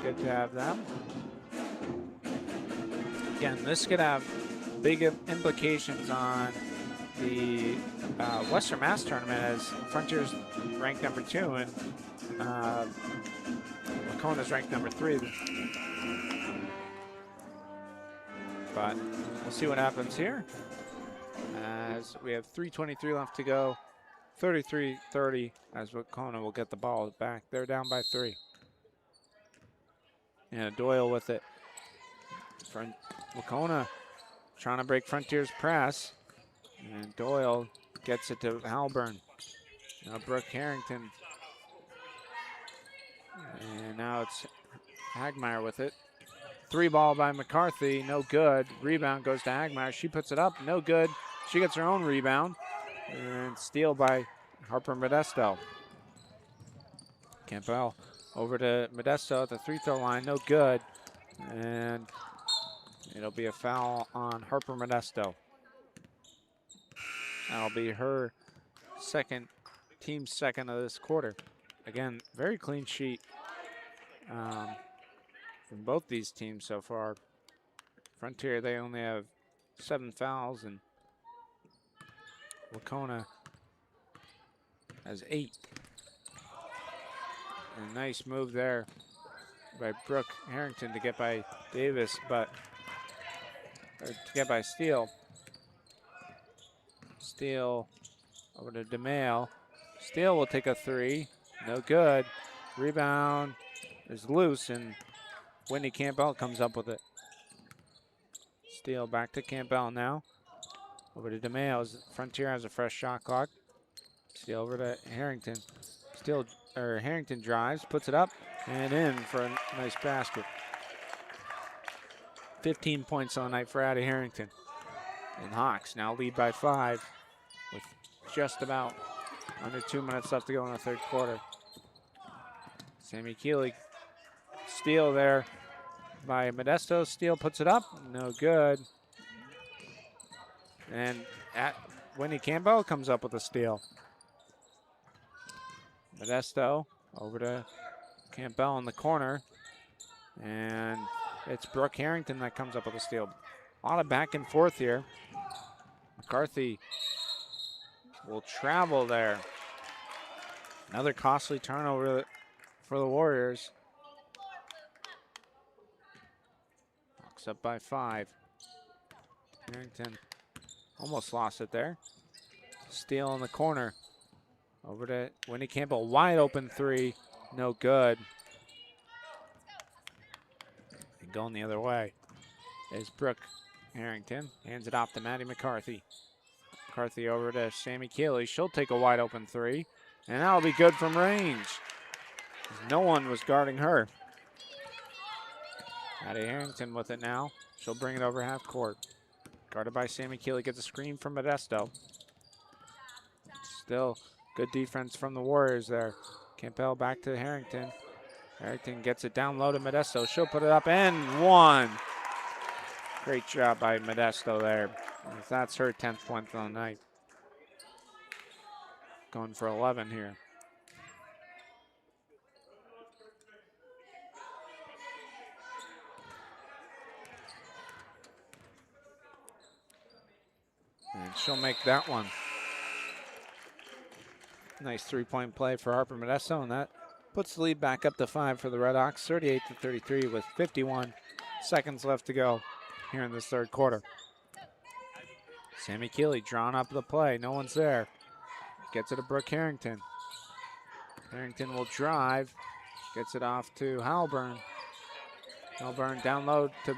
Good to have them. Again, this could have big implications on the Western Mass tournament, as Frontier's ranked number 2 and Wahconah's ranked number 3. But we'll see what happens here, as we have 3:23 left to go. 33-30 as Wahconah will get the ball back. They're down by 3. And Doyle with it. Wahconah trying to break Frontier's press. And Doyle gets it to Halburn. Now Brooke Harrington. And now it's Hagmeyer with it. Three ball by McCarthy, no good. Rebound goes to Hagmeyer. She puts it up, no good. She gets her own rebound. And steal by Harper Modesto. Campbell over to Modesto at the free throw line, no good. And it'll be a foul on Harper Modesto. That'll be her team's second of this quarter. Again, very clean sheet from both these teams so far. Frontier, they only have 7 fouls, and Wahconah has 8. And a nice move there by Brooke Harrington to get by Davis, or to get by Steele. Steele over to DeMail. Steele will take a 3. No good. Rebound is loose, and Whitney Campbell comes up with it. Steele back to Campbell now. Over to DeMail. Frontier has a fresh shot clock. Steele over to Harrington. Harrington drives, puts it up, and in for a nice basket. 15 points on the night for Addie Harrington. And Hawks now lead by 5 with just about under 2 minutes left to go in the third quarter. Sammy Keeley, steal there by Modesto. Steele puts it up, no good. And Whitney Campbell comes up with a steal. Modesto over to Campbell in the corner. And it's Brooke Harrington that comes up with a steal. A lot of back and forth here. McCarthy will travel there. Another costly turnover for the Warriors. Hawks up by 5. Harrington almost lost it there. Steele in the corner. Over to Whitney Campbell. Wide open 3. No good. And going the other way is Brooke Harrington. Hands it off to Maddie McCarthy. McCarthy over to Sammy Keeley. She'll take a wide open 3. And that'll be good from range. No one was guarding her. Addie Harrington with it now. She'll bring it over half court. Guarded by Sammy Keeley. Gets a screen from Modesto. Still good defense from the Warriors there. Campbell back to Harrington. Harrington gets it down low to Modesto. She'll put it up and 1. Great job by Modesto there. That's her 10th point of the night. Going for 11 here. And she'll make that one. Nice 3-point play for Harper Modesto, and that puts the lead back up to 5 for the Redhawks, 38-33 with 51 seconds left to go here in this third quarter. Sammy Keeley drawn up the play. No one's there. Gets it to Brooke Harrington. Harrington will drive. Gets it off to Halburn. Halburn down low to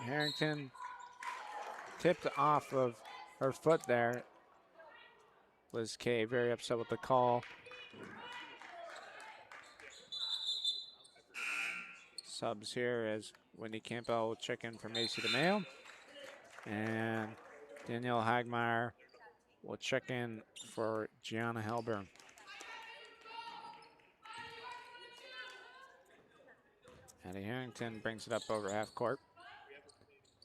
Harrington. Tipped off of her foot there. Liz Kay very upset with the call. Subs here as Whitney Campbell will check in for Macy DeMayo. And Danielle Hagmeyer will check in for Gianna Halburn. Addie Harrington brings it up over half court.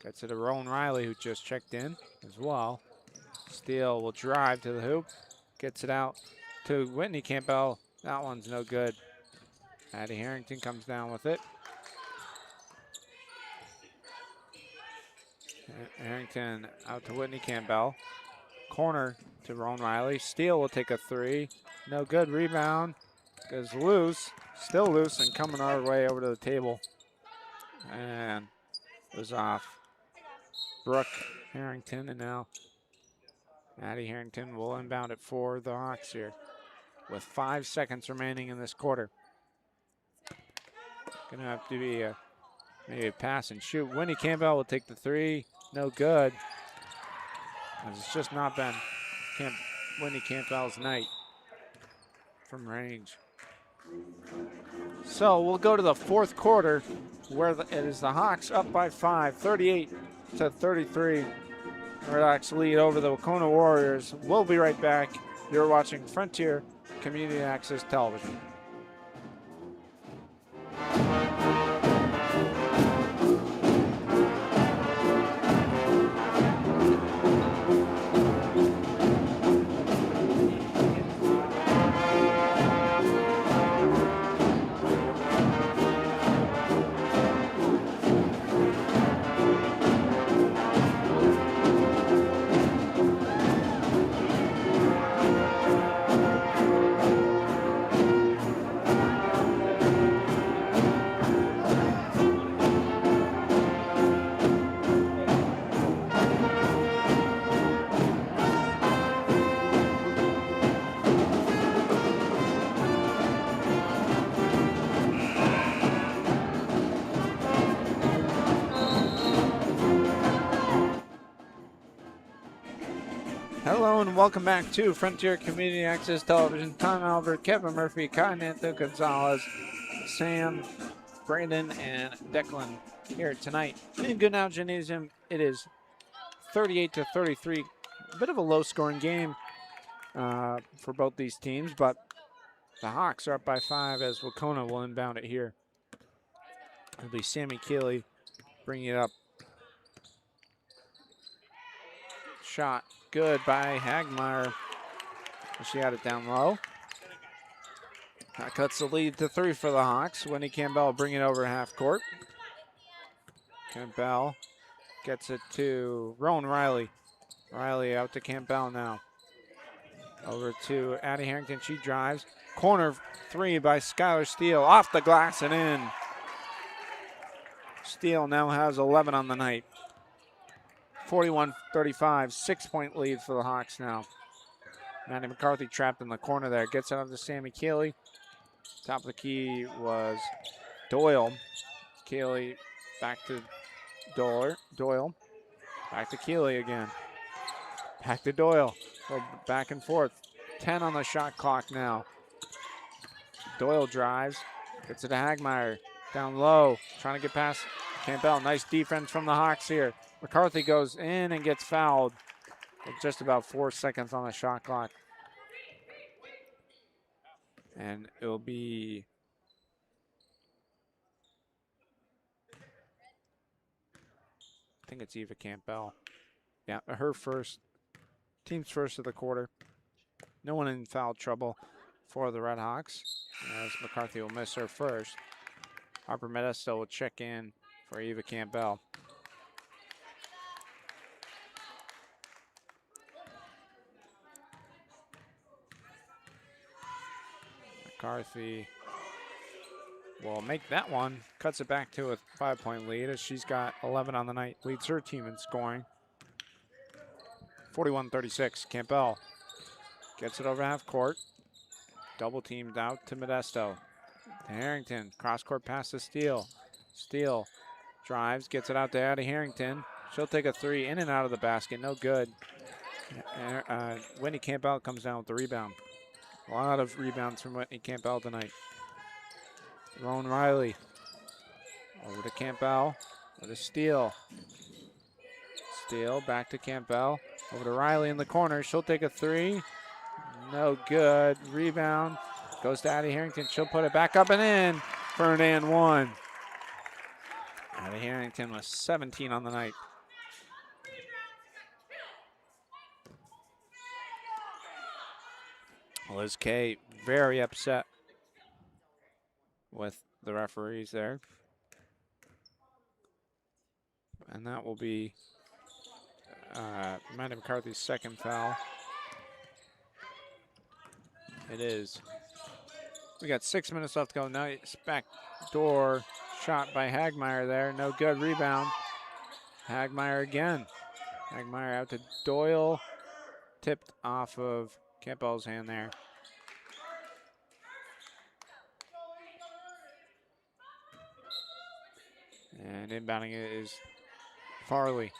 Gets it to Rowan Riley, who just checked in as well. Steele will drive to the hoop. Gets it out to Whitney Campbell. That one's no good. Addie Harrington comes down with it. Harrington out to Whitney Campbell. Corner to Rowan Riley. Steele will take a 3. No good. Rebound goes loose. Still loose and coming our way over to the table. And it was off Brooke Harrington. And now Addie Harrington will inbound it for the Hawks here with 5 seconds remaining in this quarter. Gonna have to be maybe a pass and shoot. Whitney Campbell will take the 3. No good. It's just not been Whitney Campbell's night from range. So we'll go to the fourth quarter where it is the Hawks up by 5, 38-33. Redhawks lead over the Wahconah Warriors. We'll be right back. You're watching Frontier Community Access Television. and welcome back to Frontier Community Access Television. Tom Albert, Kevin Murphy, Kainetha Gonzalez, Sam, Brandon, and Declan here tonight in Goodnow Gymnasium. It is 38-33. A bit of a low-scoring game for both these teams, but the Hawks are up by 5 as Wahconah will inbound it here. It'll be Sammy Keeley bringing it up. Shot good by Hagmeyer. She got it down low. That cuts the lead to 3 for the Hawks. Winnie Campbell bring it over half court. Campbell gets it to Rowan Riley. Riley out to Campbell now. Over to Addie Harrington. She drives. Corner 3 by Skylar Steele. Off the glass and in. Steele now has 11 on the night. 41-35. 6-point lead for the Hawks now. Maddie McCarthy trapped in the corner there. Gets it up to Sammy Keeley. Top of the key was Doyle. Keeley back to Doyle. Back to Keeley again. Back to Doyle. Go back and forth. 10 on the shot clock now. Doyle drives. Gets it to Hagmeyer. Down low. Trying to get past Campbell. Nice defense from the Hawks here. McCarthy goes in and gets fouled. With just about 4 seconds on the shot clock. And it'll be I think it's Eva Campbell. Yeah, her first, team's first of the quarter. No one in foul trouble for the Red Hawks, as McCarthy will miss her first. Harper Modesto will check in for Eva Campbell. McCarthy will make that one, cuts it back to a 5-point lead as she's got 11 on the night, leads her team in scoring. 41-36, Campbell gets it over half court. Double teamed out to Modesto. To Harrington, cross court pass to Steele. Steele drives, gets it out to Addie Harrington. She'll take a 3 in and out of the basket, no good. Whitney Campbell comes down with the rebound. A lot of rebounds from Whitney Campbell tonight. Rowan Riley over to Campbell, over to Steele. Steele back to Campbell, over to Riley in the corner. She'll take a 3. No good. Rebound goes to Addie Harrington. She'll put it back up and in for an and 1. Addie Harrington was 17 on the night. Liz Kay very upset with the referees there. And that will be Amanda McCarthy's second foul. It is. We got 6 minutes left to go. Nice back door shot by Hagmeyer there. No good. Rebound. Hagmeyer again. Hagmeyer out to Doyle. Tipped off of Campbell's hand there. And inbounding it is Farley.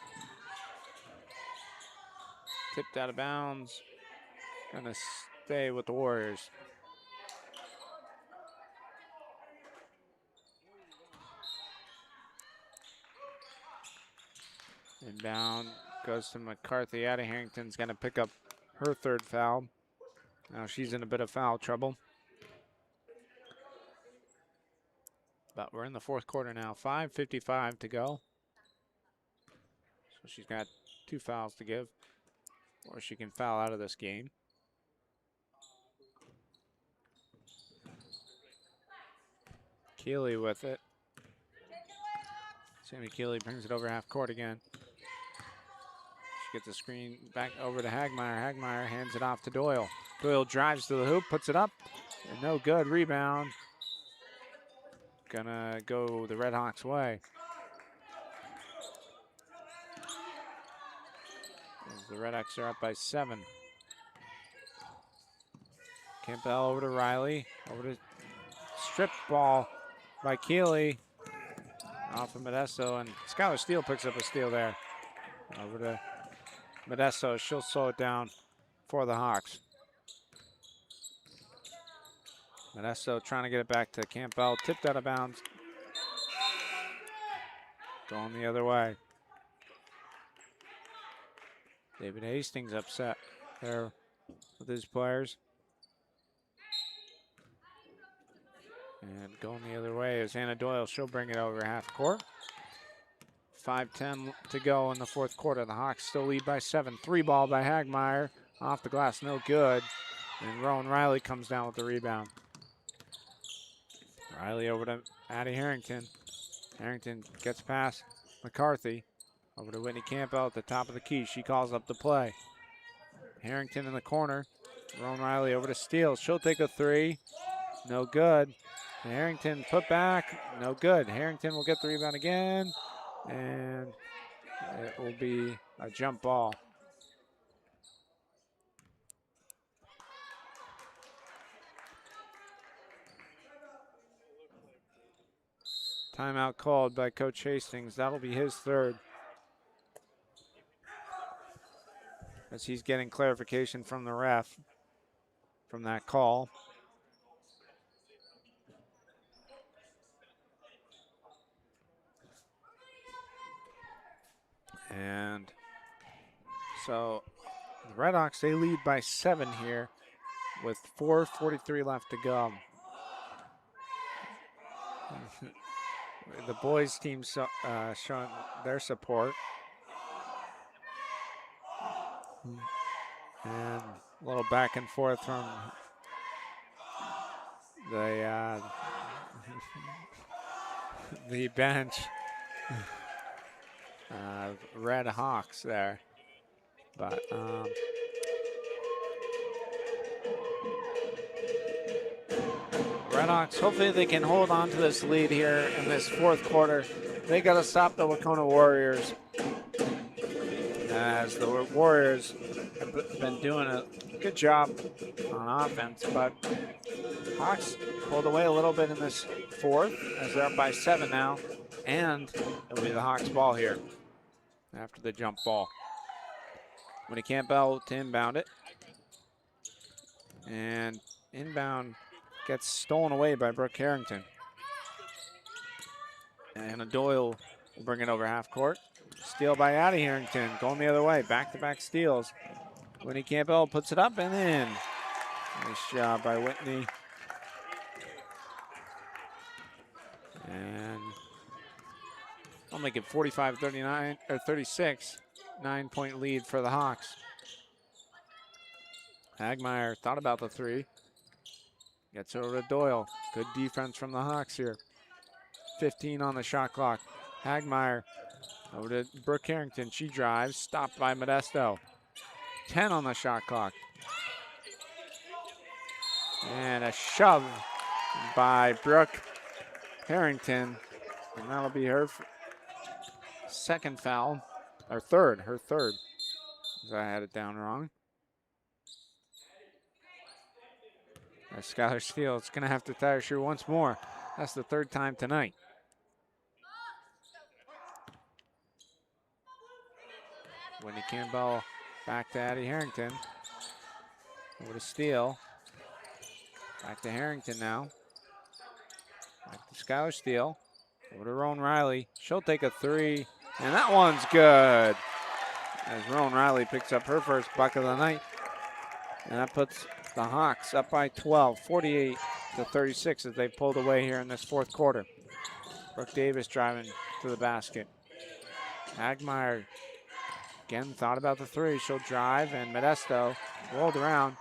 Tipped out of bounds. Gonna stay with the Warriors. Inbound goes to McCarthy. Addie Harrington's gonna pick up her 3rd foul. Now she's in a bit of foul trouble. But we're in the 4th quarter now. 5:55 to go. So she's got 2 fouls to give, or she can foul out of this game. Keeley with it. Sammy Keeley brings it over half court again. She gets the screen back over to Hagmeyer. Hagmeyer hands it off to Doyle. Doyle drives to the hoop, puts it up, and no good. Rebound. Gonna go the Red Hawks' way. As the Red Hawks are up by 7. Campbell over to Riley. Over to strip ball by Keeley. Off of Modesto, and Skylar Steele picks up a steal there. Over to Modesto. She'll slow it down. for the Hawks. Modesto trying to get it back to Campbell. Tipped out of bounds. Going the other way. David Hastings upset there with his players. And going the other way is Anna Doyle. She'll bring it over half court. 5:10 to go in the fourth quarter. The Hawks still lead by 7. 3 ball by Hagmeyer. Off the glass, no good. And Rowan Riley comes down with the rebound. Riley over to Addie Harrington. Harrington gets past McCarthy. Over to Whitney Campbell at the top of the key. She calls up the play. Harrington in the corner. Rowan Riley over to Steele. She'll take a 3. No good. Harrington put back. No good. Harrington will get the rebound again. And it will be a jump ball. Timeout called by Coach Hastings. That'll be his third. As he's getting clarification from the ref from that call. And so the Redhawks, they lead by 7 here with 4:43 left to go. The boys team showing their support. And a little back and forth from the bench. Red Hawks there. But Red Hawks, hopefully they can hold on to this lead here in this fourth quarter. They got to stop the Wahconah Warriors, as the Warriors have been doing a good job on offense, but Hawks pulled away a little bit in this fourth as they're up by 7 now, and it'll be the Hawks ball here after the jump ball. Winnie Campbell to inbound it, and inbound gets stolen away by Brooke Harrington. And Doyle will bring it over half court. Steal by Addie Harrington, going the other way. Back-to-back steals. Whitney Campbell puts it up and in. Nice job by Whitney. And I'll make it 45-39 or 36. 9-point lead for the Hawks. Hagmeyer thought about the 3. Gets over to Doyle. Good defense from the Hawks here. 15 on the shot clock. Hagmeyer over to Brooke Harrington. She drives. Stopped by Modesto. 10 on the shot clock. And a shove by Brooke Harrington. And that'll be her second foul. Or third. Her third. Because I had it down wrong. Skylar Steele is going to have to tie her shoe once more. That's the third time tonight. Whitney Campbell back to Addie Harrington. Over to Steele. Back to Harrington now. Back to Skylar Steele. Over to Rowan Riley. She'll take a 3. And that one's good. As Rowan Riley picks up her first bucket of the night. And that puts the Hawks up by 12, 48-36 as they pulled away here in this fourth quarter. Brooke Davis driving to the basket. Hagmeyer again thought about the 3. She'll drive, and Modesto rolled around.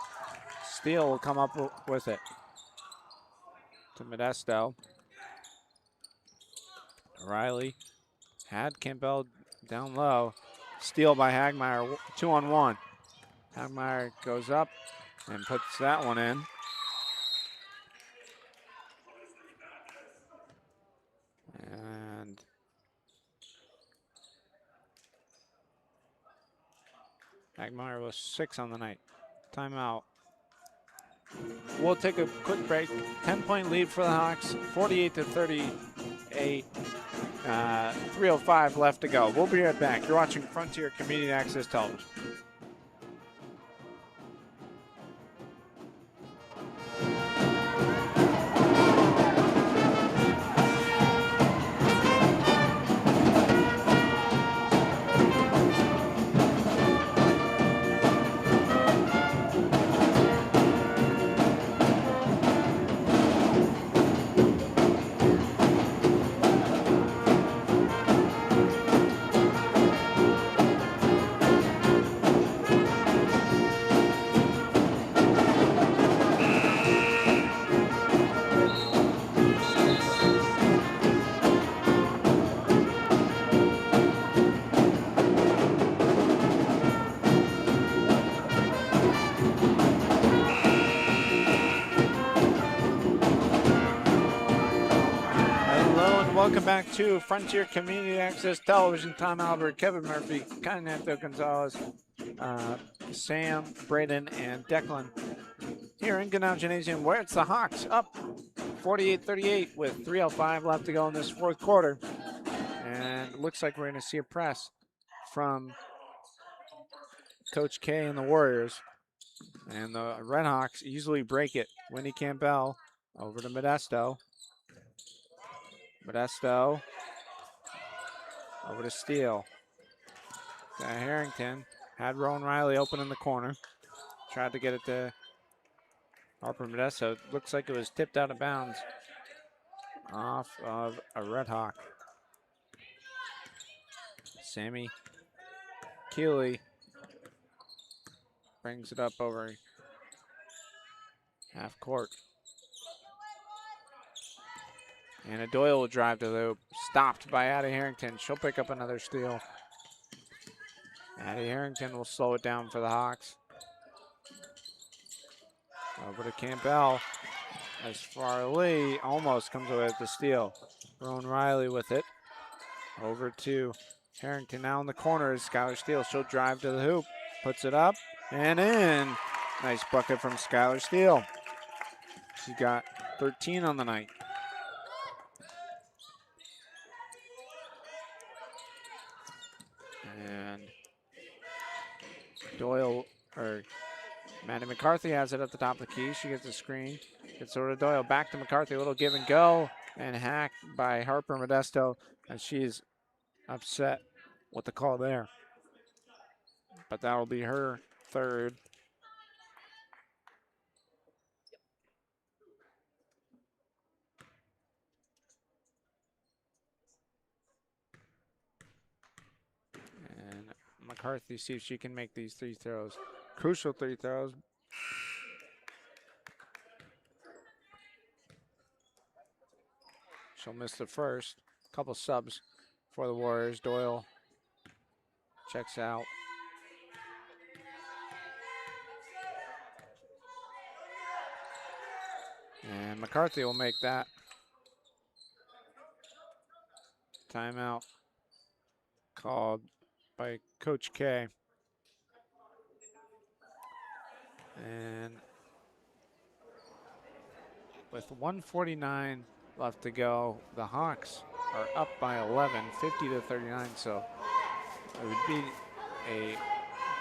Steele will come up with it to Modesto. Riley had Campbell down low. Steal by Hagmeyer, 2-on-1. Hagmeyer goes up and puts that one in. And Hagmeyer was 6 on the night. Timeout. We'll take a quick break. 10-point lead for the Hawks, 48-38. 3:05 left to go. We'll be right back. You're watching Frontier Community Access Television. welcome back to Frontier Community Access Television. Tom Albert, Kevin Murphy, Continental Gonzalez, Sam, Braden, and Declan here in Goodnow Gymnasium, where it's the Hawks up 48-38 with 3:05 left to go in this fourth quarter. And it looks like we're going to see a press from Coach K and the Warriors. And the Red Hawks easily break it. Winnie Campbell over to Modesto. Modesto over to Steele. Harrington had Rowan Riley open in the corner. Tried to get it to Harper Modesto. Looks like it was tipped out of bounds off of a Red Hawk. Sammy Keeley brings it up over half court. And Doyle will drive to the hoop. Stopped by Addie Harrington. She'll pick up another steal. Addie Harrington will slow it down for the Hawks. Over to Campbell. As Farley almost comes away with the steal. Rowan Riley with it. Over to Harrington now in the corner. Skylar Steele. She'll drive to the hoop. Puts it up and in. Nice bucket from Skylar Steele. She got 13 on the night. And Doyle, or Maddie McCarthy has it at the top of the key. She gets the screen. Gets over to Doyle. Back to McCarthy. A little give and go. And hacked by Harper Modesto. And she's upset with the call there. But that'll be her third. And McCarthy see if she can make these three throws. Crucial three throws. She'll miss the first. Couple subs for the Warriors. Doyle checks out. And McCarthy will make that. Timeout called by Coach K. And with 1:49 left to go, the Hawks are up by 11, 50-39. So it would be a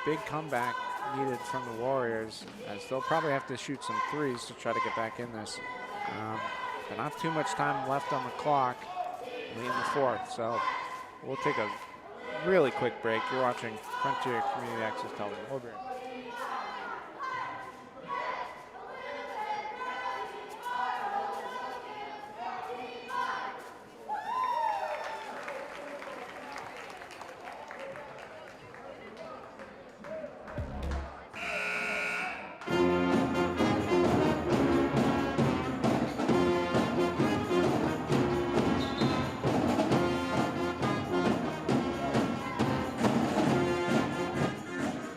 big comeback needed from the Warriors, as they'll probably have to shoot some threes to try to get back in this. But not too much time left on the clock in the fourth. So we'll take a really quick break. You're watching Frontier Community Access Television. We'll be right back.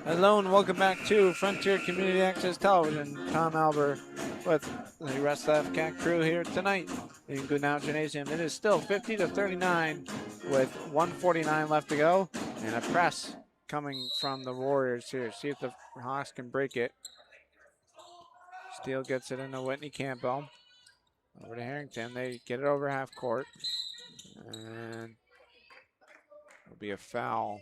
Hello and welcome back to Frontier Community Access Television. Tom Albert with the rest of the FCAT crew here tonight in Goodnow Gymnasium. It is still 50-39 with 1:49 left to go, and a press coming from the Warriors here. See if the Hawks can break it. Steele gets it into Whitney Campbell. Over to Harrington. They get it over half court, and it'll be a foul.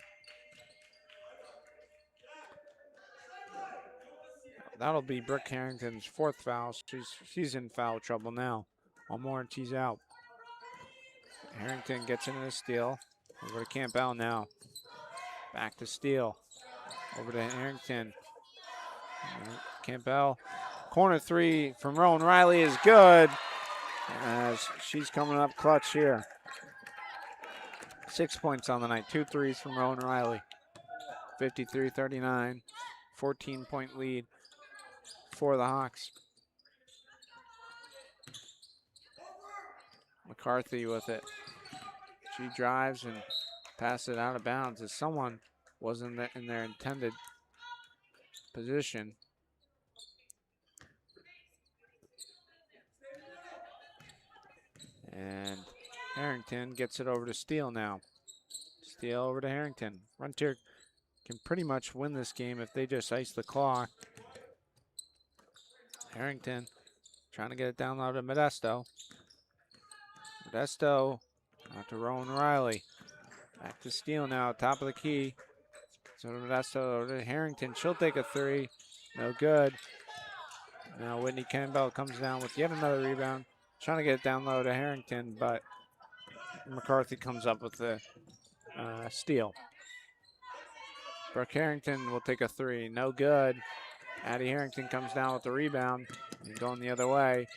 That'll be Brooke Harrington's fourth foul. She's in foul trouble now. One more and she's out. Harrington gets into the steal. Over to Campbell now. Back to Steele. Over to Harrington. Campbell. Corner three from Rowan Riley is good, as she's coming up clutch here. 6 points on the night. 2 threes from Rowan Riley. 53-39. 14-point lead for the Hawks. McCarthy with it. She drives and passes it out of bounds as someone was in their intended position. And Harrington Harrington gets it over to Steele now. Steele over to Harrington. Frontier can pretty much win this game if they just ice the clock. Harrington trying to get it down low to Modesto. Modesto out to Rowan Riley. Back to Steele now, top of the key. So to Modesto over to Harrington. She'll take a three. No good. Now Whitney Campbell comes down with yet another rebound. Trying to get it down low to Harrington, but McCarthy comes up with the steal. Brooke Harrington will take a three. No good. Addie Harrington comes down with the rebound and going the other way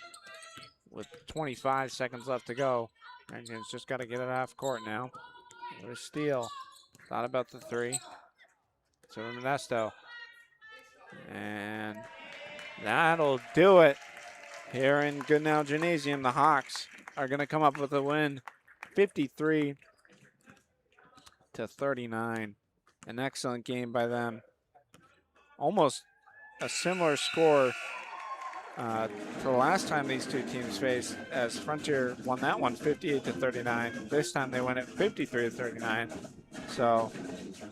with 25 seconds left to go. Harrington's just got to get it half court now. What a steal. Thought about the three. So Modesto. And that'll do it here in Goodnow Gymnasium. The Hawks are going to come up with a win, 53-39. An excellent game by them. Almost a similar score to the last time these two teams faced, as Frontier won that one 58-39. This time they win it 53-39. So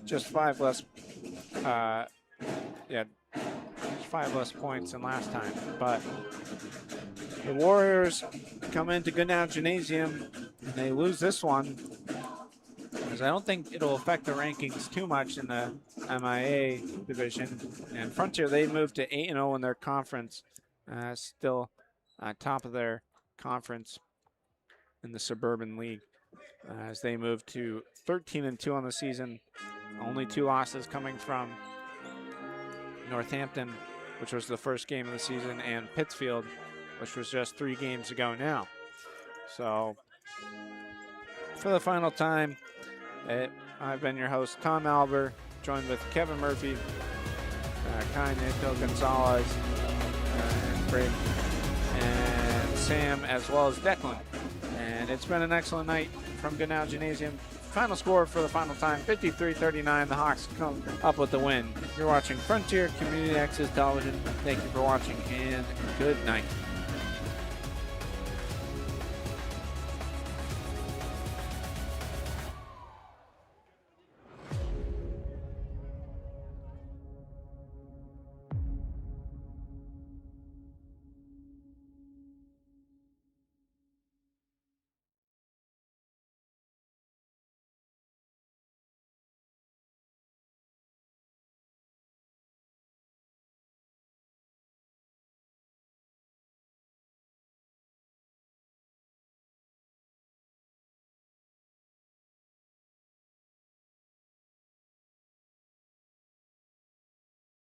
just 5 less, 5 less points than last time. But the Warriors come into Goodnow Gymnasium and they lose this one, because I don't think it'll affect the rankings too much in the MIA division. And Frontier, they moved to 8-0 in their conference, still top of their conference in the Suburban League, as they move to 13-2 on the season. Only 2 losses coming from Northampton, which was the first game of the season, and Pittsfield, which was just 3 games ago now. So for the final time, I've been your host, Tom Albert, joined with Kevin Murphy, Kai Neto Gonzalez, and Braden, and Sam, as well as Declan. And it's been an excellent night from Goodnow Gymnasium. Final score for the final time, 53-39. The Hawks come up with the win. You're watching Frontier Community Access Television. Thank you for watching, and good night.